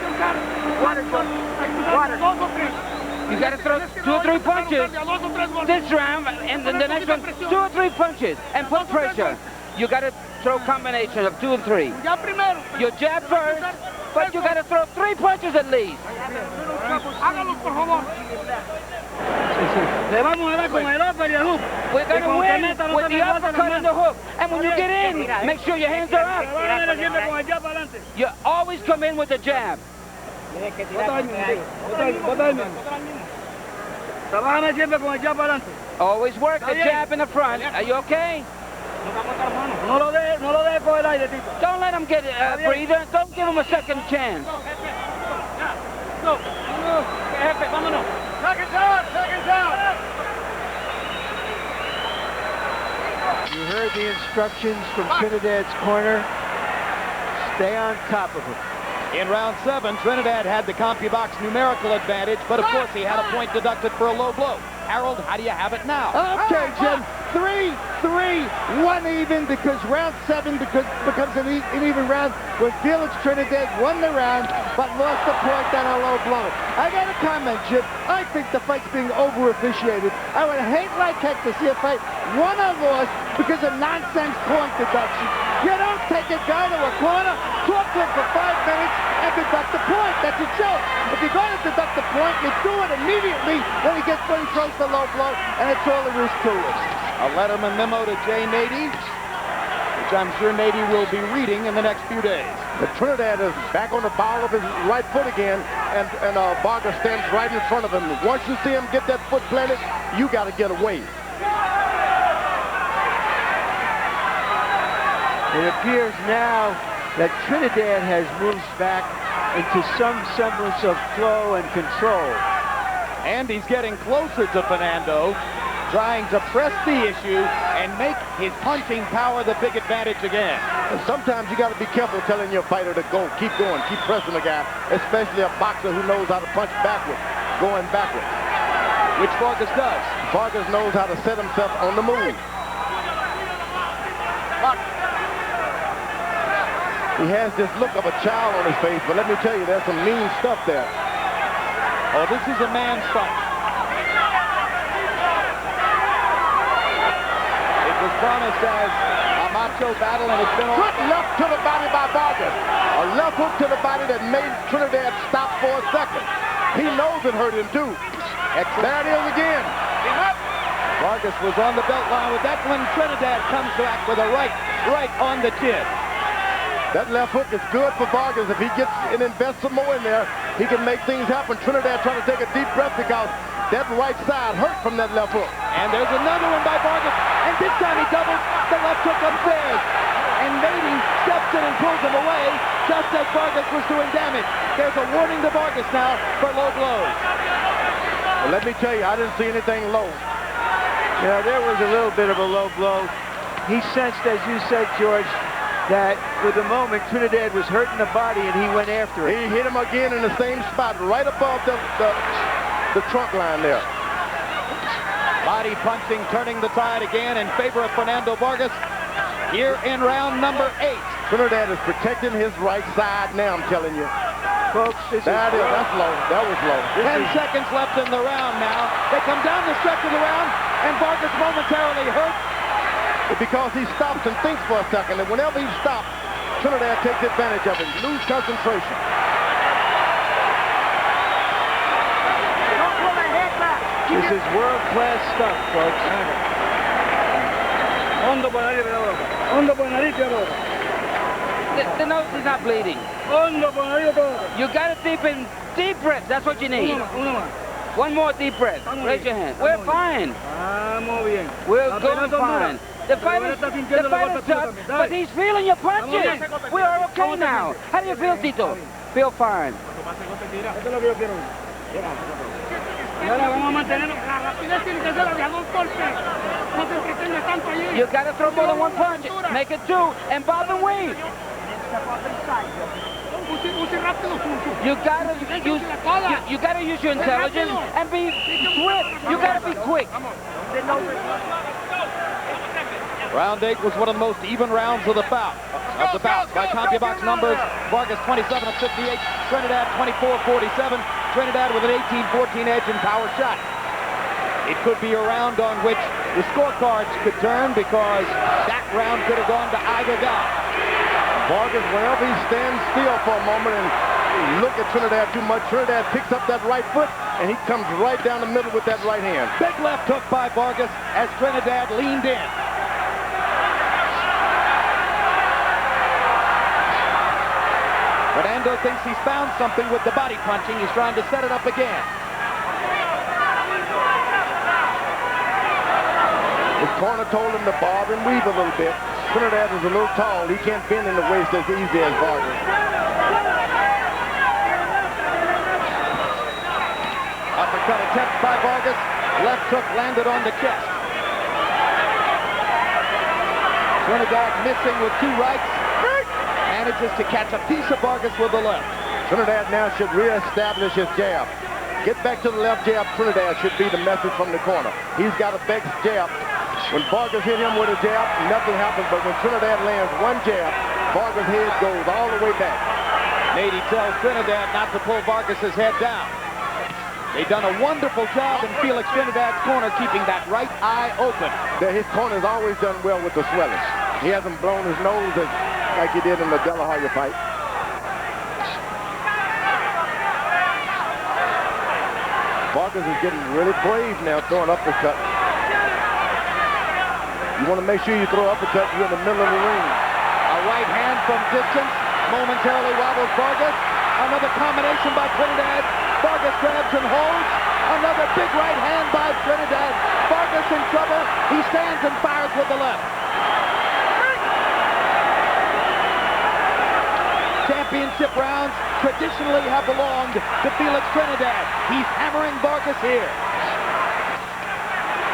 You got to throw 2 or 3 punches this round, and then the next one, 2 or 3 punches, and put pressure. You got to throw combinations of 2 and 3. You jab first, but you got to throw 3 punches at least. We're going to win with the uppercut and the hook. And when you get in, make sure your hands are up. You always come in with the jab. Always work the jab in the front. Are you okay? Don't let him get a breather. Don't give him a second chance. You heard the instructions from Trinidad's corner. Stay on top of him. In round 7, Trinidad had the CompuBox numerical advantage, but of course he had a point deducted for a low blow. Harold, how do you have it now? Okay, Jim. 3-3, 1 even, because round 7 becomes an even round when Felix Trinidad won the round but lost the point on a low blow. I got a comment, Jim. I think the fight's being over-officiated. I would hate like heck to see a fight won or lost because of nonsense point deduction. You don't take a guy to a corner, talk to him for 5 minutes, and deduct the point. That's a joke. If you're going to deduct the point, you do it immediately when he throws the low blow, and it's all there is to it. A Letterman memo to Jay Nady, which I'm sure Nady will be reading in the next few days. The Trinidad is back on the ball of his right foot again, and Vargas stands right in front of him. Once you see him get that foot planted, you got to get away. It appears now that Trinidad has moved back into some semblance of flow and control. And he's getting closer to Fernando, trying to press the issue and make his punching power the big advantage again. And sometimes you got to be careful telling your fighter to go, keep going, keep pressing the guy, especially a boxer who knows how to punch backward, going backward. Which Vargas does. Vargas knows how to set himself on the move. He has this look of a child on his face, but let me tell you, there's some mean stuff there. Oh, this is a man's fight. It was promised as a macho battle, and it's been Good left to the body by Vargas. A left hook to the body that made Trinidad stop for a second. He knows it hurt him, too. There it is again. Vargas was on the belt line with that when Trinidad comes back with a right on the chin. That left hook is good for Vargas. If he gets and invests some more in there, he can make things happen. Trinidad trying to take a deep breath because that right side hurt from that left hook. And there's another one by Vargas, and this time he doubles the left hook upstairs. And Nady steps in and pulls him away just as Vargas was doing damage. There's a warning to Vargas now for low blows. Well, let me tell you, I didn't see anything low. Yeah, there was a little bit of a low blow. He sensed, as you said, George, that for the moment Trinidad was hurting the body and he went after it. He hit him again in the same spot, right above the trunk line there. Body punching, turning the tide again in favor of Fernando Vargas here in round number 8. Trinidad is protecting his right side now, I'm telling you. Folks, that's low. That was low. 10 seconds left in the round now. They come down the stretch of the round, and Vargas momentarily hurt. Because he stops and thinks for a second, and whenever he stops, Trinidad takes advantage of it. Lose concentration. This is world-class stuff, folks. The nose is not bleeding. You got to deep breath. That's what you need. One more deep breath. Raise your hand. We're fine. We're going fine. The fight is tough, but he's feeling your punches. We are okay now. How do you feel, Tito? Feel fine. You got to throw more than one punch. Make it 2 and bob and weave. You gotta use your intelligence and be swift. You gotta be quick. Round 8 was one of the most even rounds of the bout. By CompuBox numbers, Vargas 27 of 58, Trinidad 24-47. Trinidad with an 18-14 edge in power shot. It could be a round on which the scorecards could turn because that round could have gone to either guy. Vargas, wherever he stands still for a moment and look at Trinidad too much, Trinidad picks up that right foot and he comes right down the middle with that right hand. Big left hook by Vargas as Trinidad leaned in. Fernando thinks he's found something with the body punching. He's trying to set it up again. His corner told him to bob and weave a little bit. Trinidad is a little tall. He can't bend in the waist as easy as Vargas. Uppercut attempt by Vargas. Left hook landed on the chest. Trinidad missing with 2 rights. Manages to catch a piece of Vargas with the left. Trinidad now should reestablish his jab. Get back to the left jab. Trinidad should be the message from the corner. He's got a back jab. When Vargas hit him with a jab, nothing happens. But when Trinidad lands one jab, Vargas' head goes all the way back. Nady tells Trinidad not to pull Vargas' head down. They've done a wonderful job in Felix Trinidad's corner, keeping that right eye open. His corner's always done well with the swelling. He hasn't blown his nose like he did in the De La Hoya fight. Vargas is getting really brave now, throwing uppercut. You want to make sure you throw uppercut, you're in the middle of the ring. A right hand from distance momentarily wobbles Vargas. Another combination by Trinidad. Vargas grabs and holds. Another big right hand by Trinidad. Vargas in trouble. He stands and fires with the left. Championship rounds traditionally have belonged to Felix Trinidad. He's hammering Vargas here.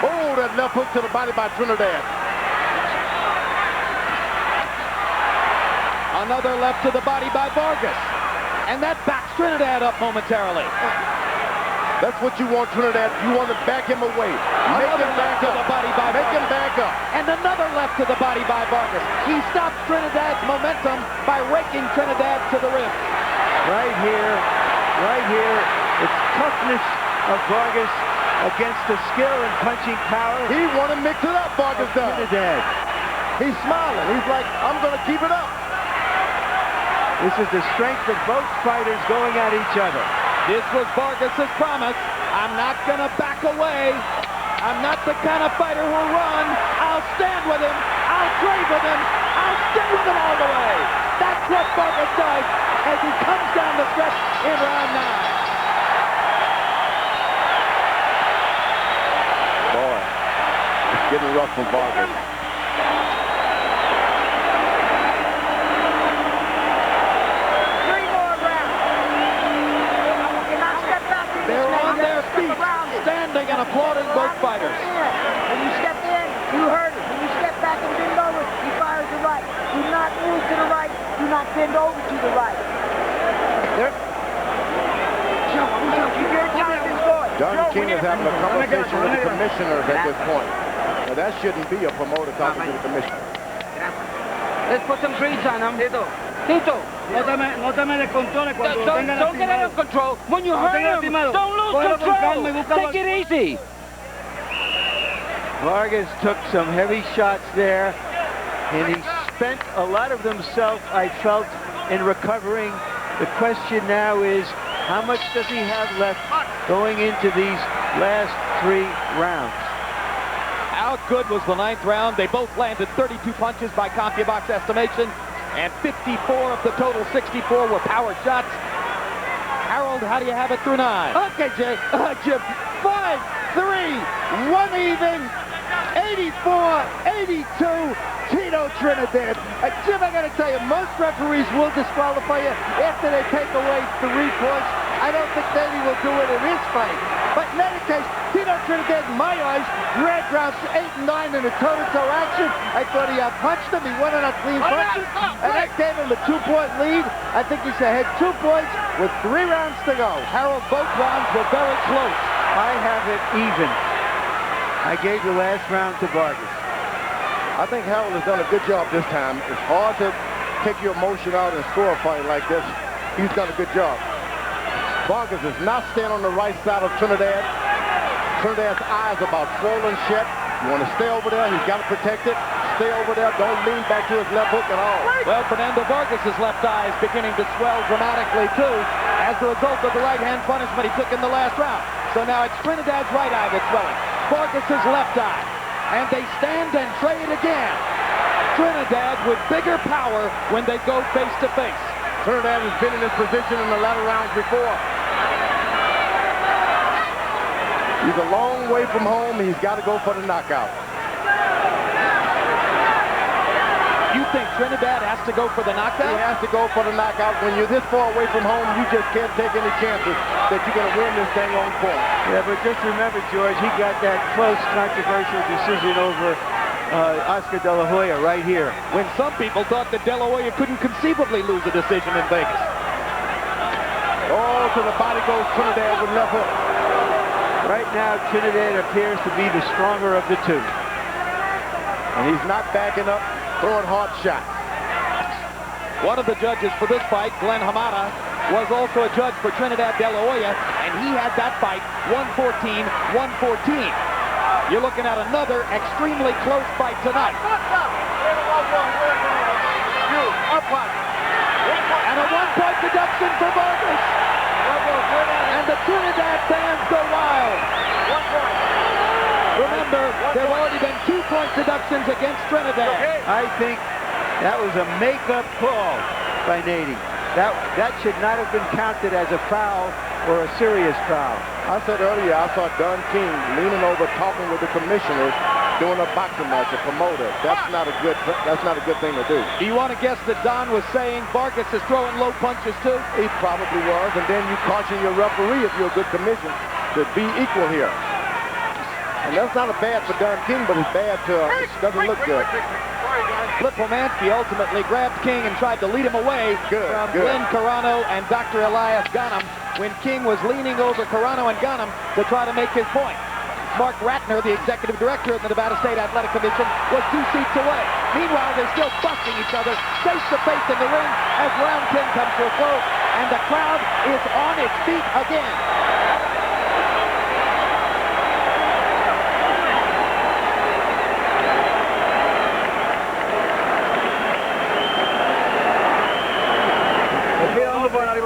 Oh, that left hook to the body by Trinidad. Another left to the body by Vargas. And that backs Trinidad up momentarily. That's what you want, Trinidad. You want to back him away. Another left to the body by Vargas. Make him back up. And another left to the body by Vargas. He stops Trinidad's momentum by raking Trinidad to the ribs. Right here, it's toughness of Vargas against the skill and punching power. He want to mix it up, Vargas does. Trinidad. He's smiling. He's like, I'm going to keep it up. This is the strength of both fighters going at each other. This was Vargas' promise. I'm not going to back away. I'm not the kind of fighter who'll run. I'll stand with him. I'll trade with him. I'll stay with him all the way. That's what Vargas does as he comes down the stretch in round 9. Boy, it's getting rough for Vargas. Standing and applauding both fighters. When you step in, you heard it. When you step back and bend over, he fires the right. Do not move to the right. Do not bend over to the right. John King is having a conversation with the commissioners at this point. Now that shouldn't be a promoter talking to the commissioner. Let's put some grease on him. Tito, No te me descontroles cuando don't get out of control. When you hurt him, don't lose control. Take it easy. Vargas took some heavy shots there, and he spent a lot of himself, I felt, in recovering. The question now is, how much does he have left going into these last 3 rounds? How good was the 9th round? They both landed 32 punches by CompuBox estimation, and 54 of the total 64 were power shots. Harold, how do you have it through 9? Okay, Jay. Jim, 5, 3, 1 even, 84-82, Tito Trinidad. Jim, I got to tell you, most referees will disqualify you after they take away 3 points. I don't think Nady will do it in his fight. But in any case, Tito Trinidad, in my eyes, dragged rounds 8 and 9 in a toe-to-toe action. I thought he outpunched him. He won on a clean punches, and that gave him a 2-point lead. I think he's ahead 2 points with 3 rounds to go. Harold, both rounds were very close. I have it even. I gave the last round to Vargas. I think Harold has done a good job this time. It's hard to take your emotion out and score a fight like this. He's done a good job. Vargas is not staying on the right side of Trinidad. Trinidad's eyes about swollen shut. You want to stay over there, he's got to protect it. Stay over there, don't lean back to his left hook at all. Well, Fernando Vargas' left eye is beginning to swell dramatically, too, as a result of the right-hand punishment he took in the last round. So now it's Trinidad's right eye that's swelling. Vargas' left eye. And they stand and trade again. Trinidad with bigger power when they go face-to-face. Trinidad has been in this position in the latter rounds before. He's a long way from home. He's got to go for the knockout. You think Trinidad has to go for the knockout? He has to go for the knockout. When you're this far away from home, you just can't take any chances that you're going to win this thing on point. Yeah, but just remember, George, he got that close, controversial decision over Oscar De La Hoya right here. When some people thought that De La Hoya couldn't conceivably lose a decision in Vegas. Oh, to the body goes Trinidad with left hook. Right now, Trinidad appears to be the stronger of the two. And he's not backing up, throwing hard shots. One of the judges for this fight, Glenn Hamada, was also a judge for Trinidad De La Hoya, and he had that fight 114-114. You're looking at another extremely close fight tonight. And a 1-point deduction for Vargas. And the Trinidad fans go wild. Remember, there have already been 2-point deductions against Trinidad. I think that was a make-up call by Nady. That should not have been counted as a foul or a serious foul. I said earlier, I saw Don King leaning over, talking with the commissioners, doing a boxing match, a promoter. That's not a good thing to do. Do you want to guess that Don was saying Vargas is throwing low punches too? He probably was, and then you caution your referee if you're a good commission to be equal here. And that's not a bad for Don King, but it's bad to, it doesn't look good. Flip Romansky ultimately grabbed King and tried to lead him away from Glenn Carano and Dr. Elias Ghanem when King was leaning over Carano and Ghanem to try to make his point. Mark Ratner, the executive director of the Nevada State Athletic Commission, was 2 seats away. Meanwhile, they're still busting each other face-to-face in the ring as round 10 comes to a close, and the crowd is on its feet again.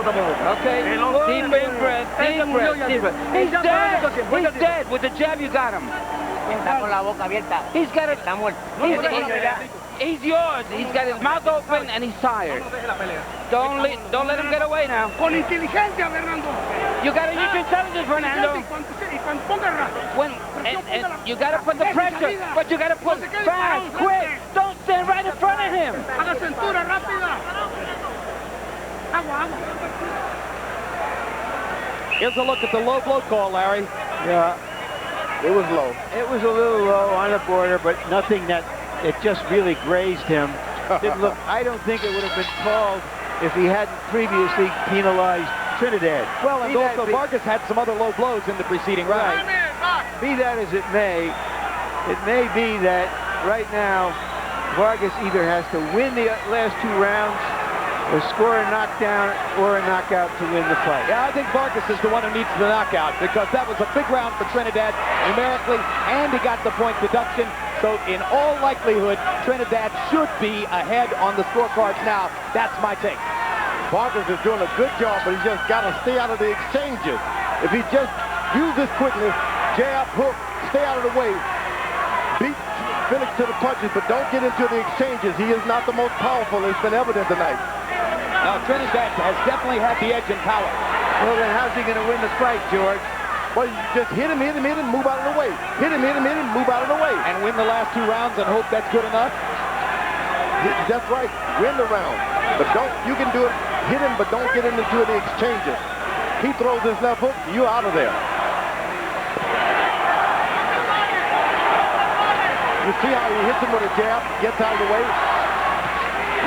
Okay, deep in breath, deep breath. He's dead. He's dead. With the jab, you got him. He's got it. He's yours. He's got his mouth open and he's tired. Don't let him get away now. Con inteligencia, Fernando. You got to use your intelligence, Fernando. And you got to put the pressure, but you got to put fast, quick. Don't stand right in front of him. Haga cintura rápida. Agua. Here's a look at the low blow call, Larry. Yeah. It was low. It was a little low on the border, but nothing that it just really grazed him. Didn't look. I don't think it would have been called if he hadn't previously penalized Trinidad. Well, and also Vargas had some other low blows in the preceding round. Be that as it may be that right now Vargas either has to win the last 2 rounds or score a knockdown or a knockout to win the fight. Yeah, I think Vargas is the one who needs the knockout because that was a big round for Trinidad numerically, and he got the point deduction. So in all likelihood, Trinidad should be ahead on the scorecards now. That's my take. Vargas is doing a good job, but he just got to stay out of the exchanges. If he just uses quickness, jab, hook, stay out of the way, beat Felix to the punches, but don't get into the exchanges. He is not the most powerful. It's been evident tonight. Now, Trinidad has definitely had the edge in power. Well, then how's he going to win the fight, George? Well, you just hit him, move out of the way. Hit him, move out of the way. And win the last 2 rounds and hope that's good enough? That's right. Win the round. But you can do it, hit him, but don't get into the exchanges. He throws his left hook, you're out of there. You see how he hits him with a jab, gets out of the way.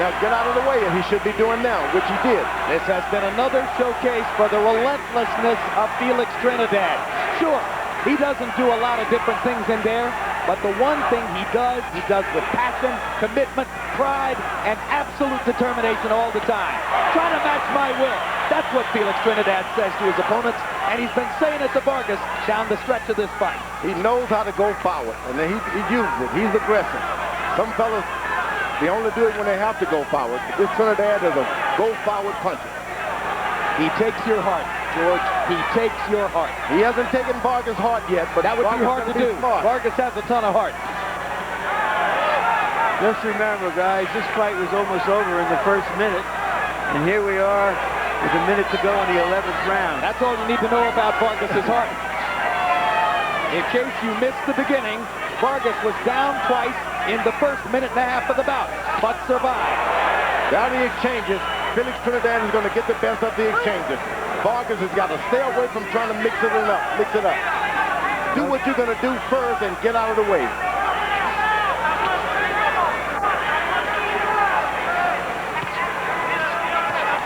Now get out of the way, and he should be doing now, which he did. This has been another showcase for the relentlessness of Felix Trinidad. Sure, he doesn't do a lot of different things in there, but the one thing he does with passion, commitment, pride, and absolute determination all the time. Try to match my will. That's what Felix Trinidad says to his opponents, and he's been saying it to Vargas down the stretch of this fight. He knows how to go forward, and he uses it. He's aggressive. Some fellas, they only do it when they have to go forward. This Trinidad is a go-forward puncher. He takes your heart, George. He takes your heart. He hasn't taken Vargas' heart yet, but that would be hard to do. Vargas has a ton of heart. Just remember, guys, this fight was almost over in the first minute, and here we are with a minute to go in the 11th round. That's all you need to know about Vargas' heart. In case you missed the beginning, Vargas was down twice in the first minute and a half of the bout, but survived. Down the exchanges, Felix Trinidad is going to get the best of the exchanges. Vargas has got to stay away from trying to mix it up. Do what you're going to do first and get out of the way.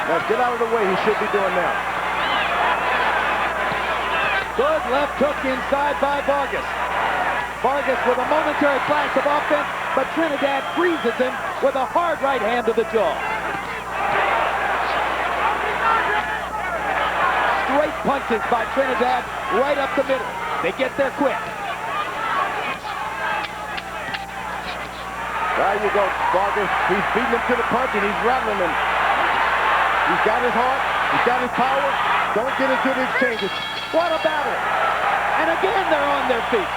Now get out of the way, he should be doing now. Good left hook inside by Vargas. Vargas with a momentary flash of offense, but Trinidad freezes him with a hard right hand to the jaw. Straight punches by Trinidad right up the middle. They get there quick. There you go, Vargas. He's beating him to the punch and he's rattling him. He's got his heart, he's got his power. Don't get into the exchanges. What a battle. And again, they're on their feet.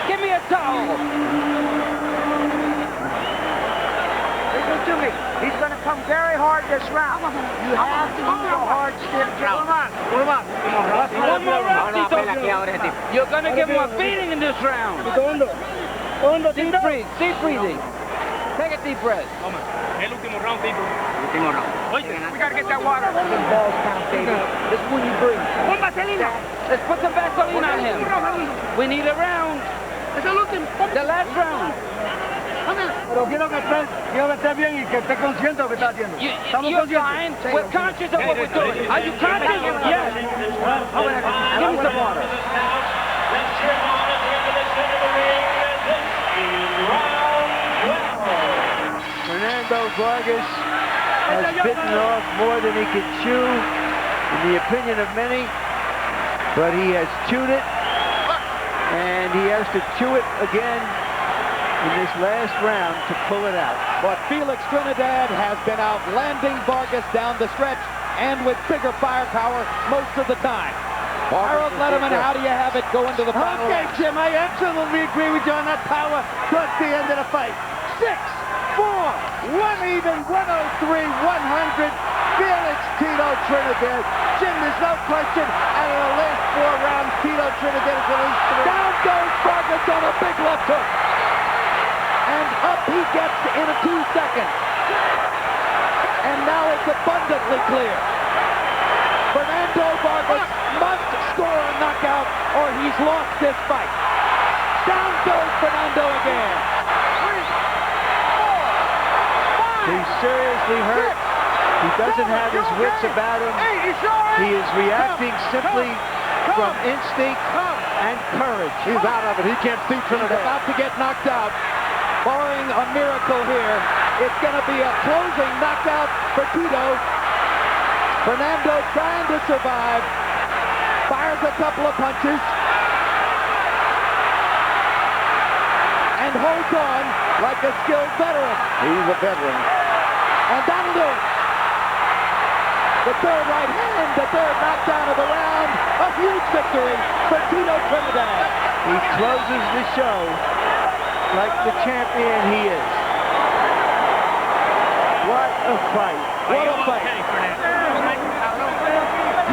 Give me a towel. Listen to me. He's going to come very hard this round. You have to use a hard, stiff jab. One more round, You're going to give him a beating in this round. Deep freeze. Deep freezing. Take a deep breath. El último round, people. Último round. We got to get that water. Balls count, baby. This is when you breathe. Pon vaselina. Let's put some Vaseline on him. We need a round. The last round. Pero quiero que estés bien y que estés consciente de lo que estás haciendo. You're fine. We're conscious of what we're doing. Are you conscious? Yes. Give me some water. Fernando Vargas has bitten off more than he could chew, in the opinion of many, but he has chewed it, and he has to chew it again in this last round to pull it out. But Felix Trinidad has been outlanding Vargas down the stretch and with bigger firepower most of the time. Harold Letterman, how do you have it go into the final Okay, round? Jim, I absolutely agree with you on that power towards the end of the fight. 6-4, 1 even, 103, 100. Felix Tito Trinidad. Jim, there's no question, out of the last 4 rounds, Tito Trinidad is at least 3. Down goes Vargas on a big left hook. And up he gets in 2 seconds. And now it's abundantly clear. Fernando Vargas must score a knockout or he's lost this fight. Down goes Fernando again. He's seriously hurt. He doesn't have his wits about him. He is reacting simply from instinct and courage. He's out of it. He can't see Trinidad. He's about to get knocked out. Barring a miracle here, it's going to be a closing knockout for Tito. Fernando trying to survive. Fires a couple of punches. And holds on like a skilled veteran. He's a veteran. And that'll do it. The third right hand, the third knockdown of the round. A huge victory for Tito Trinidad. He closes the show like the champion he is. What a fight. What a fight.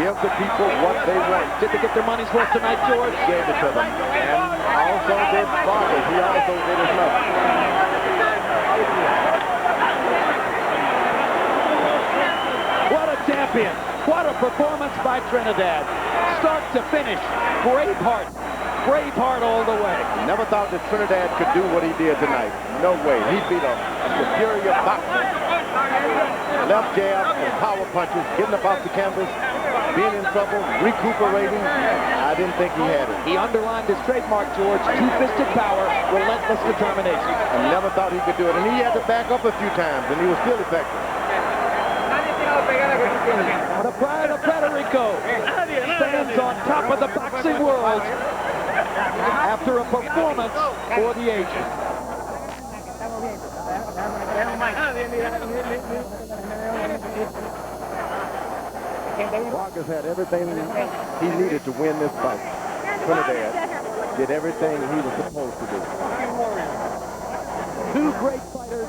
Give the people what they want. Did they get their money's worth tonight, George? Gave it to them. And also did Vargas. He also did his nothing. What a champion. What a performance by Trinidad. Start to finish. Braveheart. Braveheart all the way. Never thought that Trinidad could do what he did tonight. No way. He beat a superior boxer. Left jab and power punches, getting up off the canvas, being in trouble, recuperating. I didn't think he had it. He underlined his trademark, George. Two-fisted power, relentless determination. I never thought he could do it. And he had to back up a few times, and he was still effective. The pride of Puerto Rico stands on top of the boxing world after a performance for the ages. Vargas had everything he needed to win this fight. Trinidad did everything he was supposed to do. Two great fighters,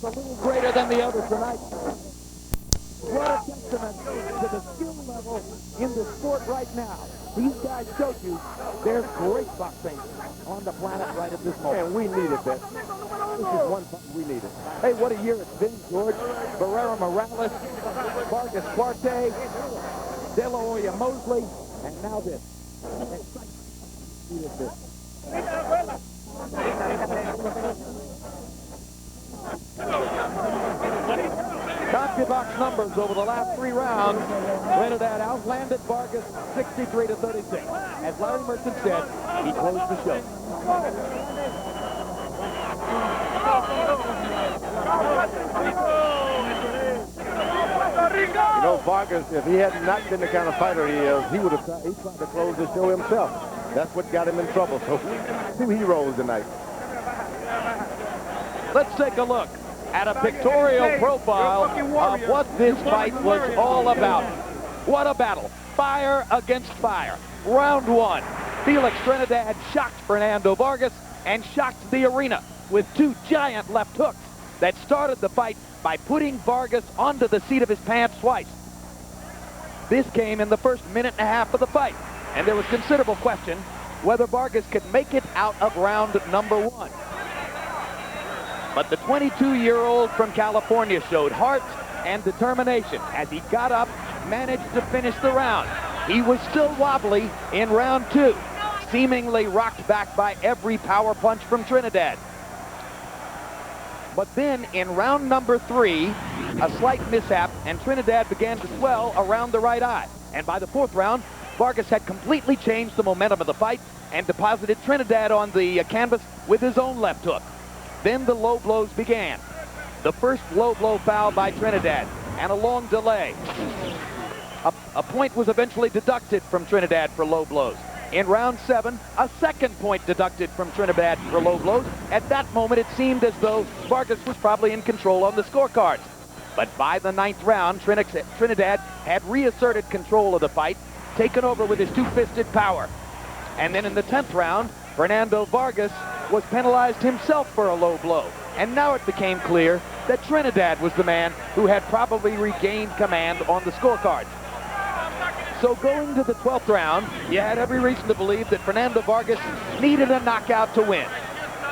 a little greater than the other tonight. What a testament to the skill level in the sport right now. These guys showed you there's great boxing on the planet right at this moment. And we needed that. This is one fight we needed. Hey, what a year it's been, George. Barrera Morales, Vargas Duarte, De La Hoya Mosley, and now this. CompuBox numbers over the last 3 rounds. Trinidad outlanded Vargas 63-36. As Larry Merchant said, he closed the show. You know, Vargas, if he had not been the kind of fighter he is, he would have tried to close the show himself. That's what got him in trouble. So, 2 heroes tonight. Let's take a look at a pictorial profile of what this fight was all about. What a battle. Fire against fire. Round 1. Felix Trinidad shocked Fernando Vargas and shocked the arena with 2 giant left hooks that started the fight by putting Vargas onto the seat of his pants twice. This came in the first minute and a half of the fight, and there was considerable question whether Vargas could make it out of round number 1. But the 22-year-old from California showed heart and determination as he got up, managed to finish the round. He was still wobbly in round 2, seemingly rocked back by every power punch from Trinidad. But then in round number 3, a slight mishap, and Trinidad began to swell around the right eye. And by the 4th round, Vargas had completely changed the momentum of the fight and deposited Trinidad on the canvas with his own left hook. Then the low blows began. The first low blow foul by Trinidad, and a long delay. A point was eventually deducted from Trinidad for low blows. In round 7, a second point deducted from Trinidad for low blows. At that moment, it seemed as though Vargas was probably in control on the scorecards. But by the 9th round, Trinidad had reasserted control of the fight, taken over with his two-fisted power. And then in the 10th round, Fernando Vargas was penalized himself for a low blow. And now it became clear that Trinidad was the man who had probably regained command on the scorecards. So going to the 12th round, you had every reason to believe that Fernando Vargas needed a knockout to win.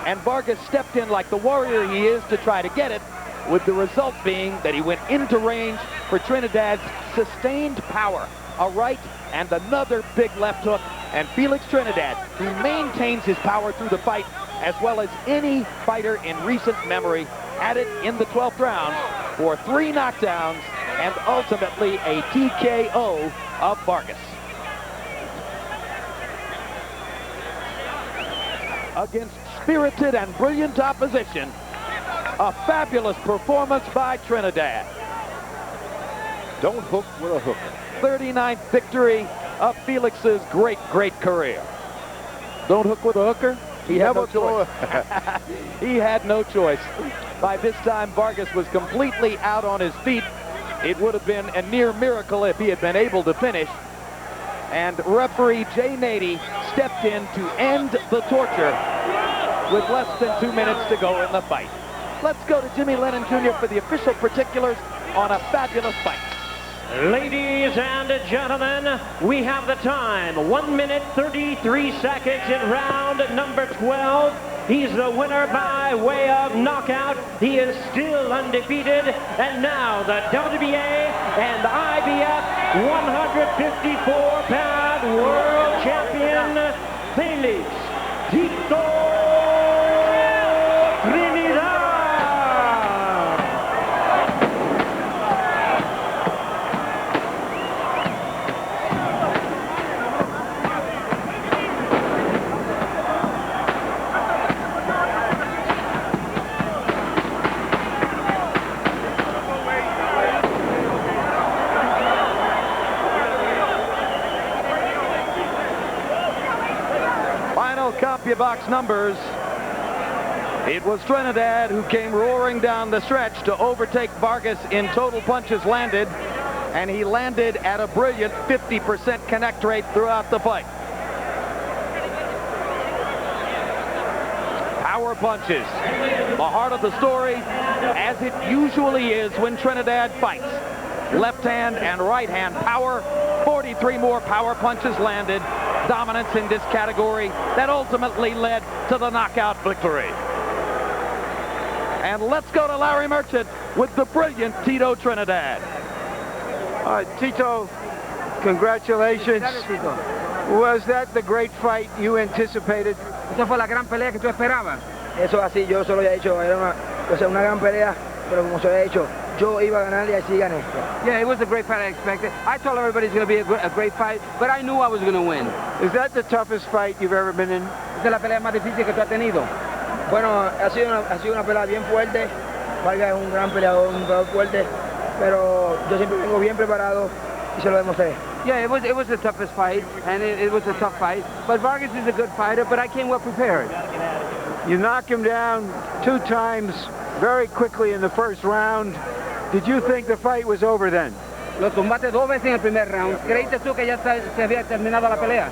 And Vargas stepped in like the warrior he is to try to get it, with the result being that he went into range for Trinidad's sustained power, a right and another big left hook, and Felix Trinidad, who maintains his power through the fight as well as any fighter in recent memory, had it in the 12th round for 3 knockdowns and ultimately a TKO of Vargas. Against spirited and brilliant opposition, a fabulous performance by Trinidad. Don't hook with a hooker. 39th victory of Felix's great career. Don't hook with a hooker? He had no choice. He had no choice. By this time, Vargas was completely out on his feet. It would have been a near miracle if he had been able to finish. And referee Jay Nady stepped in to end the torture with less than 2 minutes to go in the fight. Let's go to Jimmy Lennon Jr. for the official particulars on a fabulous fight. Ladies and gentlemen, we have the time. 1 minute, 33 seconds in round number 12. He's the winner by way of knockout. He is still undefeated. And now the WBA and IBF 154-pound world champion, Felix Tito Trinidad. CompuBox numbers. It was Trinidad who came roaring down the stretch to overtake Vargas in total punches landed, and he landed at a brilliant 50% connect rate throughout the fight. Power punches, the heart of the story, as it usually is when Trinidad fights. Left hand and right hand power, 43 more power punches landed. Dominance in this category that ultimately led to the knockout victory. And let's go to Larry Merchant with the brilliant Tito Trinidad. Tito, congratulations. Was that the great fight you anticipated? Esa fue la gran pelea que tú esperabas. Eso así, yo solo había dicho, era una gran pelea, pero como se había dicho, yo iba a ganar y así gané. Yeah, it was a great fight I expected. I told everybody it's going to be a great fight, but I knew I was going to win. Is that the toughest fight you've ever been in? Esa es la pelea más difícil que tú has tenido. Bueno, ha sido una pelea bien fuerte. Vargas es un gran peleador, un peleador fuerte, pero yo siempre vengo bien preparado y se lo demostré. Yeah, it was the toughest fight, and it was a tough fight. But Vargas is a good fighter, but I came well prepared. You knock him down 2 times very quickly in the first round. Did you think the fight was over then? Lo tumbaste 2 veces en el primer round. ¿Creíste tú que ya se había terminado la pelea?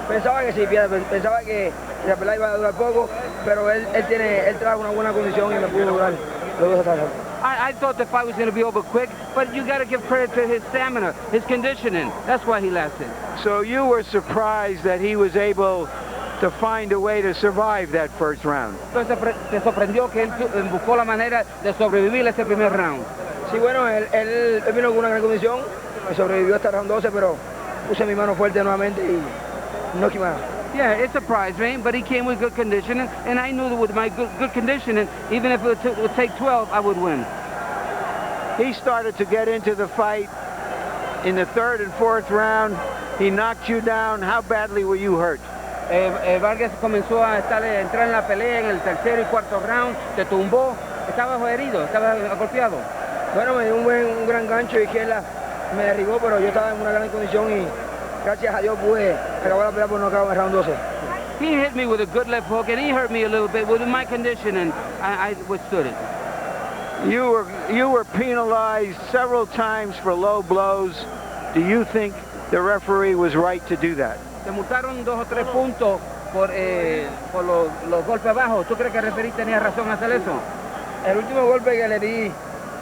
Pensaba que sí, pensaba que la pelea iba a durar poco, pero él trae una buena condición y me pudo durar los 2 atrás. I thought the fight was going to be over quick, but you got to give credit to his stamina, his conditioning. That's why he lasted. So you were surprised that he was able to find a way to survive that first round. Entonces te sorprendió que él buscó la manera de sobrevivir ese primer round. Sí, bueno, él vino con una gran condición, sobrevivió hasta el round 12, pero puse mi mano fuerte nuevamente y no quemaba. Yeah, it surprised me, but he came with good conditioning, and I knew that with my good conditioning, even if it would take 12, I would win. He started to get into the fight in the 3rd and 4th round. He knocked you down. How badly were you hurt? Vargas comenzó a entrar en la pelea en el 3er y 4th round, te tumbó, estabas herido, estabas golpeado. Bueno, me dio un gran gancho de izquierda, me derribó, pero yo estaba en una gran condición y gracias a Dios pude acabar la pelea por nocaut en el round 12. He hit me with a good left hook, and he hurt me a little bit with my condition, and I withstood it. You were penalized several times for low blows. Do you think the referee was right to do that? Te multaron 2 o 3 puntos por los golpes bajos. ¿Tú crees que el referee tenía razón en hacer eso? El último golpe que le di,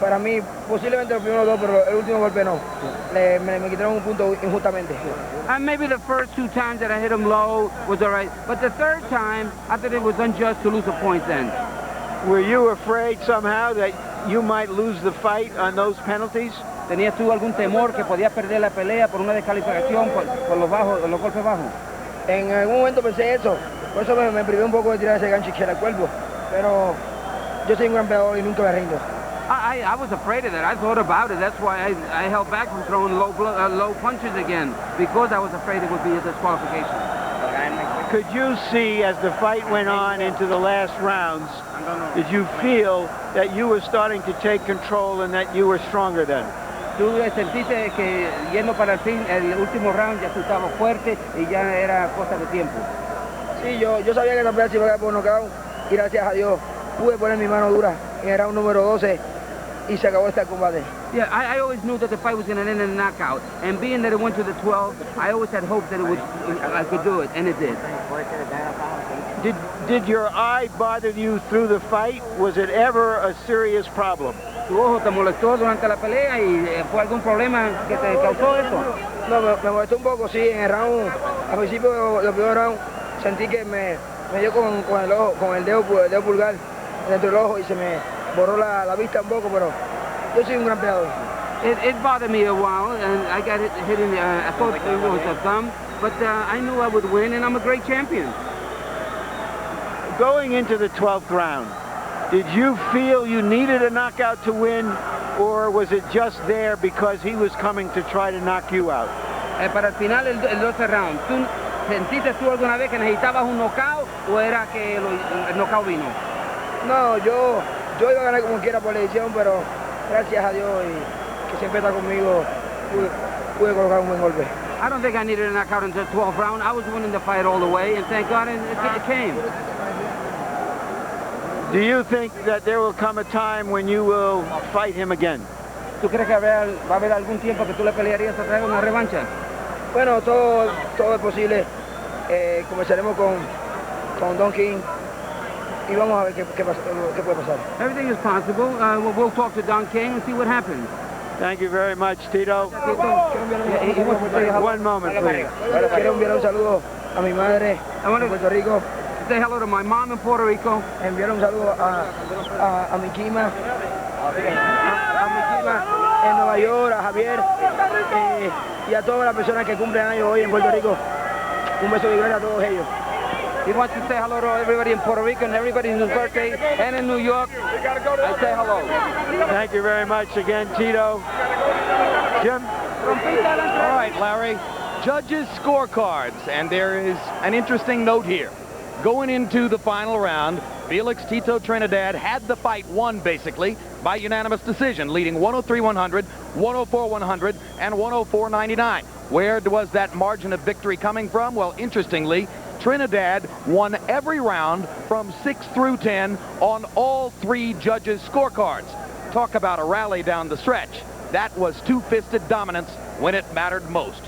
para mí, posiblemente los primeros 2, pero el último golpe no. Me quitaron un punto injustamente. And maybe the first 2 times that I hit him low was all right, but the 3rd time, I thought it was unjust to lose a point then. Were you afraid somehow that you might lose the fight on those penalties? ¿Tenías tú algún temor que podías perder la pelea por una descalificación por los golpes bajos? En algún momento pensé eso, por eso me privé un poco de tirar ese gancho izquierdo al cuerpo, pero yo soy un gran peleador y nunca me rindo. I was afraid of that. I thought about it. That's why I held back from throwing low punches again, because I was afraid it would be a disqualification. Could you see, as the fight went on into the last rounds, did you feel that you were starting to take control and that you were stronger then? ¿Tú sentiste que yendo para el fin, el último round, ya tú estabas fuerte y ya era cosa de tiempo? Sí, yo sabía que la pelea se iba a quedar por nocaut y gracias a Dios pude poner mi mano dura en el round número 12 y se acabó este combate. Yeah, I always knew that the fight was going to end in a knockout, and being that it went to the 12, I always had hope that I could do it, and it did. Did your eye bother you through the fight? Was it ever a serious problem? ¿Tu ojo te molestó durante la pelea y fue algún problema que te causó eso? No, me molestó un poco, sí, en el round, al principio del primer round, sentí que me dio con el ojo, con el dedo pulgar dentro del ojo y se me borró la vista un poco, pero yo soy un gran peleador. It bothered me a while, and I got hit in the, I thought it was a thumb, but I knew I would win, and I'm a great champion. Going into the 12th round, did you feel you needed a knockout to win, or was it just there because he was coming to try to knock you out? Para el final, el 12 round, ¿tú sentiste tú alguna vez que necesitabas un knockout o era que el knockout vino? No, yo iba a ganar como quiera por la edición, pero gracias a Dios y que siempre está conmigo, pude colocar un buen golpe. I don't think I needed a knockout until the 12th round. I was winning the fight all the way, and thank God it came. Do you think that there will come a time when you will fight him again? ¿Tú crees que va a haber algún tiempo que tú le pelearías otra vez una revancha? Bueno, todo es posible. Comenzaremos con Don King y vamos a ver qué puede pasar. Everything is possible. We'll talk to Don King and see what happens. Thank you very much, Tito. One moment, please. Quiero enviar un saludo a mi madre en Puerto Rico. Say hello to my mom in Puerto Rico. Enviar un saludo a mi Kima, en Nueva York, a Javier y a todas las personas que cumplen años hoy en Puerto Rico. Un beso de gloria a todos ellos. He wants to say hello to everybody in Puerto Rico and everybody whose birthday and in New York. I say hello. Thank you very much again, Tito. Jim? All right, Larry. Judges' scorecards, and there is an interesting note here. Going into the final round, Felix Tito Trinidad had the fight won, basically, by unanimous decision, leading 103-100, 104-100, and 104-99. Where was that margin of victory coming from? Well, interestingly, Trinidad won every round from 6 through 10 on all 3 judges' scorecards. Talk about a rally down the stretch. That was two-fisted dominance when it mattered most.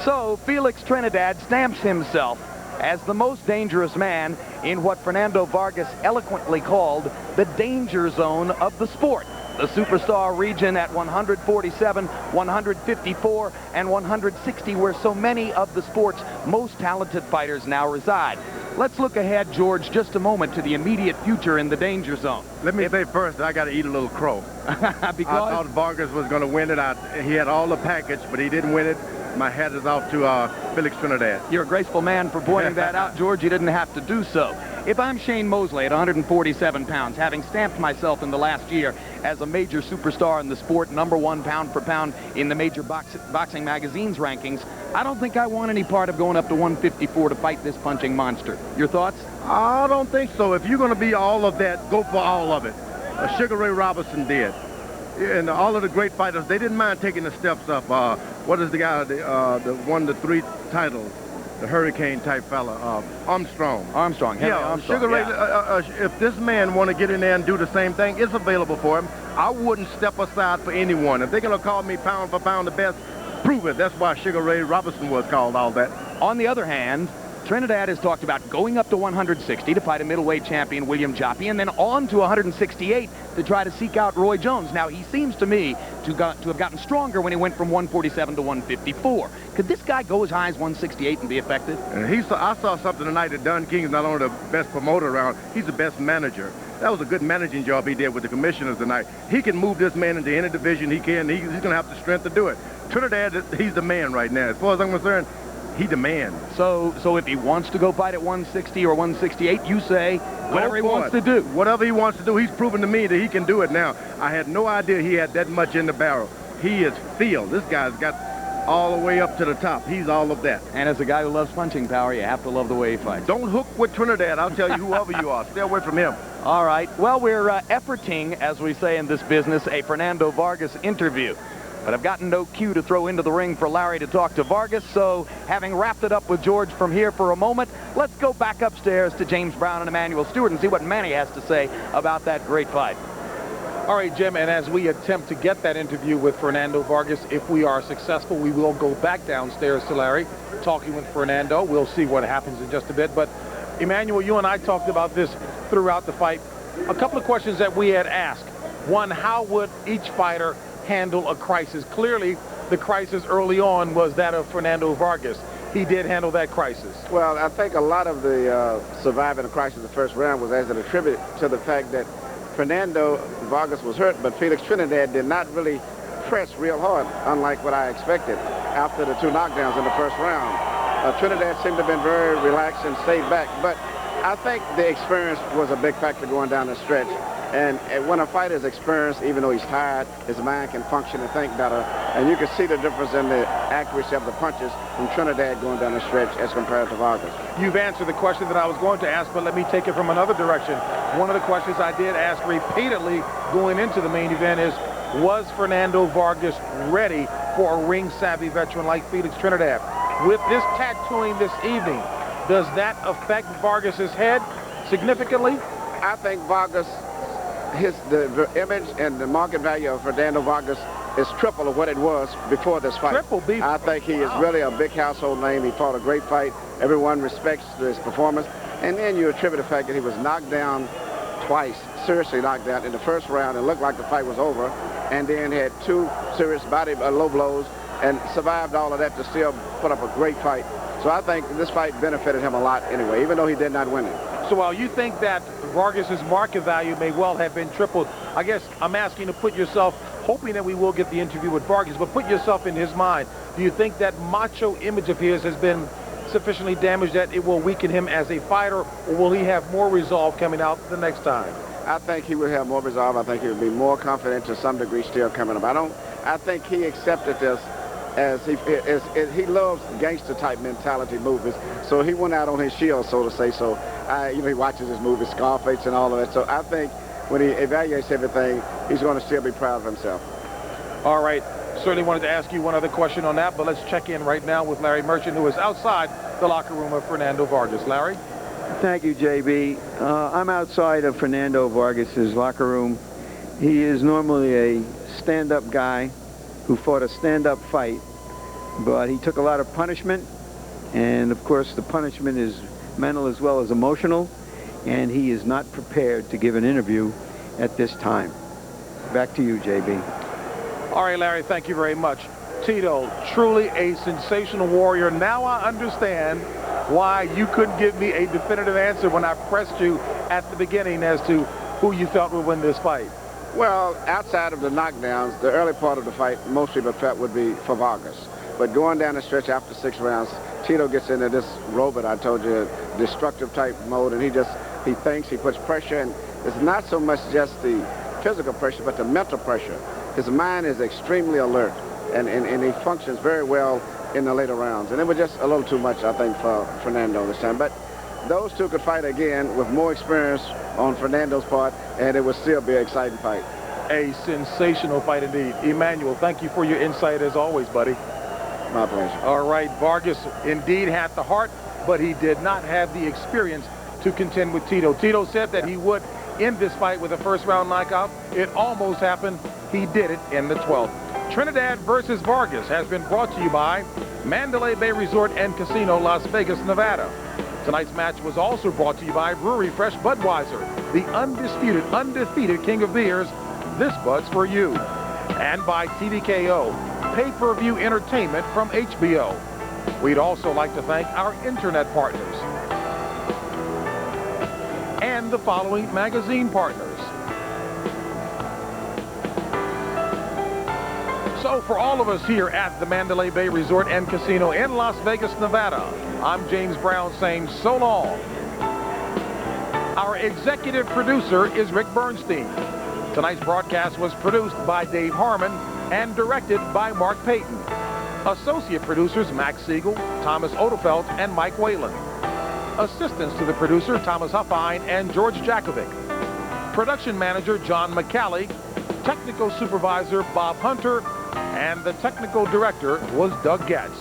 So Felix Trinidad stamps himself as the most dangerous man in what Fernando Vargas eloquently called the danger zone of the sport. The superstar region at 147, 154, and 160, where so many of the sport's most talented fighters now reside. Let's look ahead, George, just a moment to the immediate future in the danger zone. Let me say first, I got to eat a little crow. Because I thought Vargas was going to win it. He had all the package, but he didn't win it. My hat is off to Felix Trinidad. You're a graceful man for pointing that out, George. You didn't have to do so. If I'm Shane Mosley at 147 pounds, having stamped myself in the last year as a major superstar in the sport, #1 pound for pound in the major boxing magazine's rankings, I don't think I want any part of going up to 154 to fight this punching monster. Your thoughts? I don't think so. If you're going to be all of that, go for all of it. Sugar Ray Robinson did. And all of the great fighters, they didn't mind taking the steps up. What is the guy that won the 3 titles? The hurricane type fella, Armstrong. Armstrong, Henry yeah, Armstrong. Sugar Ray, if this man want to get in there and do the same thing, it's available for him. I wouldn't step aside for anyone. If they're going to call me pound for pound the best, prove it. That's why Sugar Ray Robinson was called all that. On the other hand, Trinidad has talked about going up to 160 to fight a middleweight champion, William Joppy, and then on to 168 to try to seek out Roy Jones. Now, he seems to me to have gotten stronger when he went from 147 to 154. Could this guy go as high as 168 and be effective? And I saw something tonight that Don King is not only the best promoter around, he's the best manager. That was a good managing job he did with the commissioners tonight. He can move this man into any division he can. He's going to have the strength to do it. Trinidad, he's the man right now. As far as I'm concerned, he demands. So if he wants to go fight at 160 or 168, you say whatever he wants to do. Whatever he wants to do, he's proven to me that he can do it now. I had no idea he had that much in the barrel. He is filled. This guy's got all the way up to the top. He's all of that. And as a guy who loves punching power, you have to love the way he fights. Don't hook with Trinidad. I'll tell you, whoever you are, stay away from him. All right. Well, we're efforting, as we say in this business, a Fernando Vargas interview. But I've gotten no cue to throw into the ring for Larry to talk to Vargas, so having wrapped it up with George from here for a moment, let's go back upstairs to James Brown and Emmanuel Stewart and see what Manny has to say about that great fight. All right, Jim, and as we attempt to get that interview with Fernando Vargas, if we are successful, we will go back downstairs to Larry, talking with Fernando. We'll see what happens in just a bit. But, Emmanuel, you and I talked about this throughout the fight. A couple of questions that we had asked. One, how would each fighter handle a crisis? Clearly, the crisis early on was that of Fernando Vargas. He did handle that crisis. Well, I think a lot of the surviving the crisis in the first round was as an attribute to the fact that Fernando Vargas was hurt, but Felix Trinidad did not really press real hard, unlike what I expected after the 2 knockdowns in the first round. Trinidad seemed to have been very relaxed and stayed back, but I think the experience was a big factor going down the stretch. And when a fighter is experienced, even though he's tired, his mind can function and think better. And you can see the difference in the accuracy of the punches from Trinidad going down the stretch as compared to Vargas. You've answered the question that I was going to ask, but let me take it from another direction. One of the questions I did ask repeatedly going into the main event is, was Fernando Vargas ready for a ring-savvy veteran like Felix Trinidad? With this tattooing this evening, does that affect Vargas's head significantly? I think Vargas, the image and the market value of Fernando Vargas is triple of what it was before this fight. Triple beef. I think he is really a big household name. He fought a great fight. Everyone respects his performance. And then you attribute the fact that he was knocked down twice, seriously knocked down in the first round. It looked like the fight was over. And then had 2 serious body low blows and survived all of that to still put up a great fight. So I think this fight benefited him a lot anyway, even though he did not win it. So while you think that Vargas's market value may well have been tripled, I guess I'm asking to put yourself, hoping that we will get the interview with Vargas, but put yourself in his mind. Do you think that macho image of his has been sufficiently damaged that it will weaken him as a fighter, or will he have more resolve coming out the next time? I think he will have more resolve. I think he will be more confident to some degree still coming up. I think he accepted this as he loves gangster type mentality movies, so he went out on his shield, so to say. So he watches his movies, Scarface and all of that. So I think when he evaluates everything, he's going to still be proud of himself. All right. Certainly wanted to ask you one other question on that, but let's check in right now with Larry Merchant, who is outside the locker room of Fernando Vargas. Larry? Thank you, JB. I'm outside of Fernando Vargas's locker room. He is normally a stand-up guy who fought a stand-up fight, but he took a lot of punishment, and of course the punishment is mental as well as emotional, and he is not prepared to give an interview at this time. Back to you, JB. All right, Larry, thank you very much. Tito, truly a sensational warrior. Now I understand why you couldn't give me a definitive answer when I pressed you at the beginning as to who you felt would win this fight. Well, outside of the knockdowns, the early part of the fight, most people felt would be for Vargas. But going down the stretch after 6 rounds, Tito gets into this robot, I told you, destructive type mode, and he thinks, he puts pressure, and it's not so much just the physical pressure, but the mental pressure. His mind is extremely alert, and he functions very well in the later rounds. And it was just a little too much, I think, for Fernando this time. But those two could fight again with more experience on Fernando's part, and it would still be an exciting fight. A sensational fight indeed. Emmanuel, thank you for your insight as always, buddy. My pleasure. All right, Vargas indeed had the heart, but he did not have the experience to contend with Tito. Tito said that he would end this fight with a first-round knockout. It almost happened. He did it in the 12th. Trinidad versus Vargas has been brought to you by Mandalay Bay Resort and Casino, Las Vegas, Nevada. Tonight's match was also brought to you by Brewery Fresh Budweiser, the undefeated king of beers. This Bud's for you. And by TVKO, pay-per-view entertainment from HBO. We'd also like to thank our internet partners and the following magazine partners. So for all of us here at the Mandalay Bay Resort and Casino in Las Vegas, Nevada, I'm James Brown saying so long. Our executive producer is Rick Bernstein. Tonight's broadcast was produced by Dave Harmon and directed by Mark Payton. Associate producers Max Siegel, Thomas Odefeld, and Mike Whalen. Assistants to the producer Thomas Huffine and George Jakovic. Production manager John McCallie. Technical supervisor Bob Hunter. And the technical director was Doug Getz.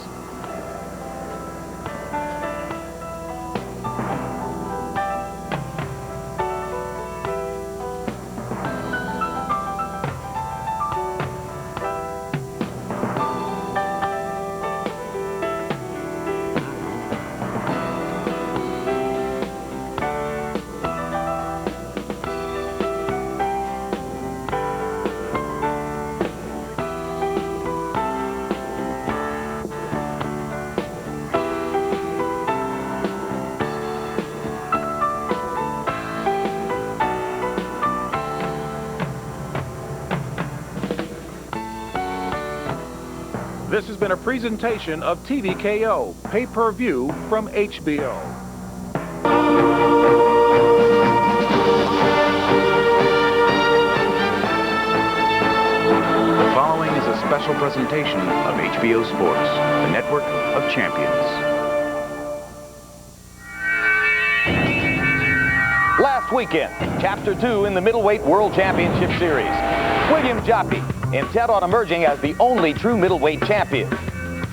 This has been a presentation of TVKO, pay-per-view from HBO. The following is a special presentation of HBO Sports, the network of champions. Last weekend, Chapter 2 in the Middleweight World Championship Series. William Jaffe, intent on emerging as the only true middleweight champion.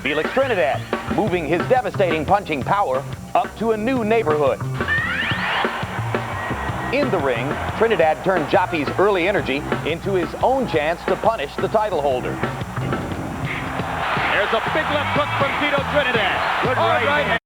Felix Trinidad, moving his devastating punching power up to a new neighborhood. In the ring, Trinidad turned Jaffe's early energy into his own chance to punish the title holder. There's a big left hook from Tito Trinidad. Good right hand.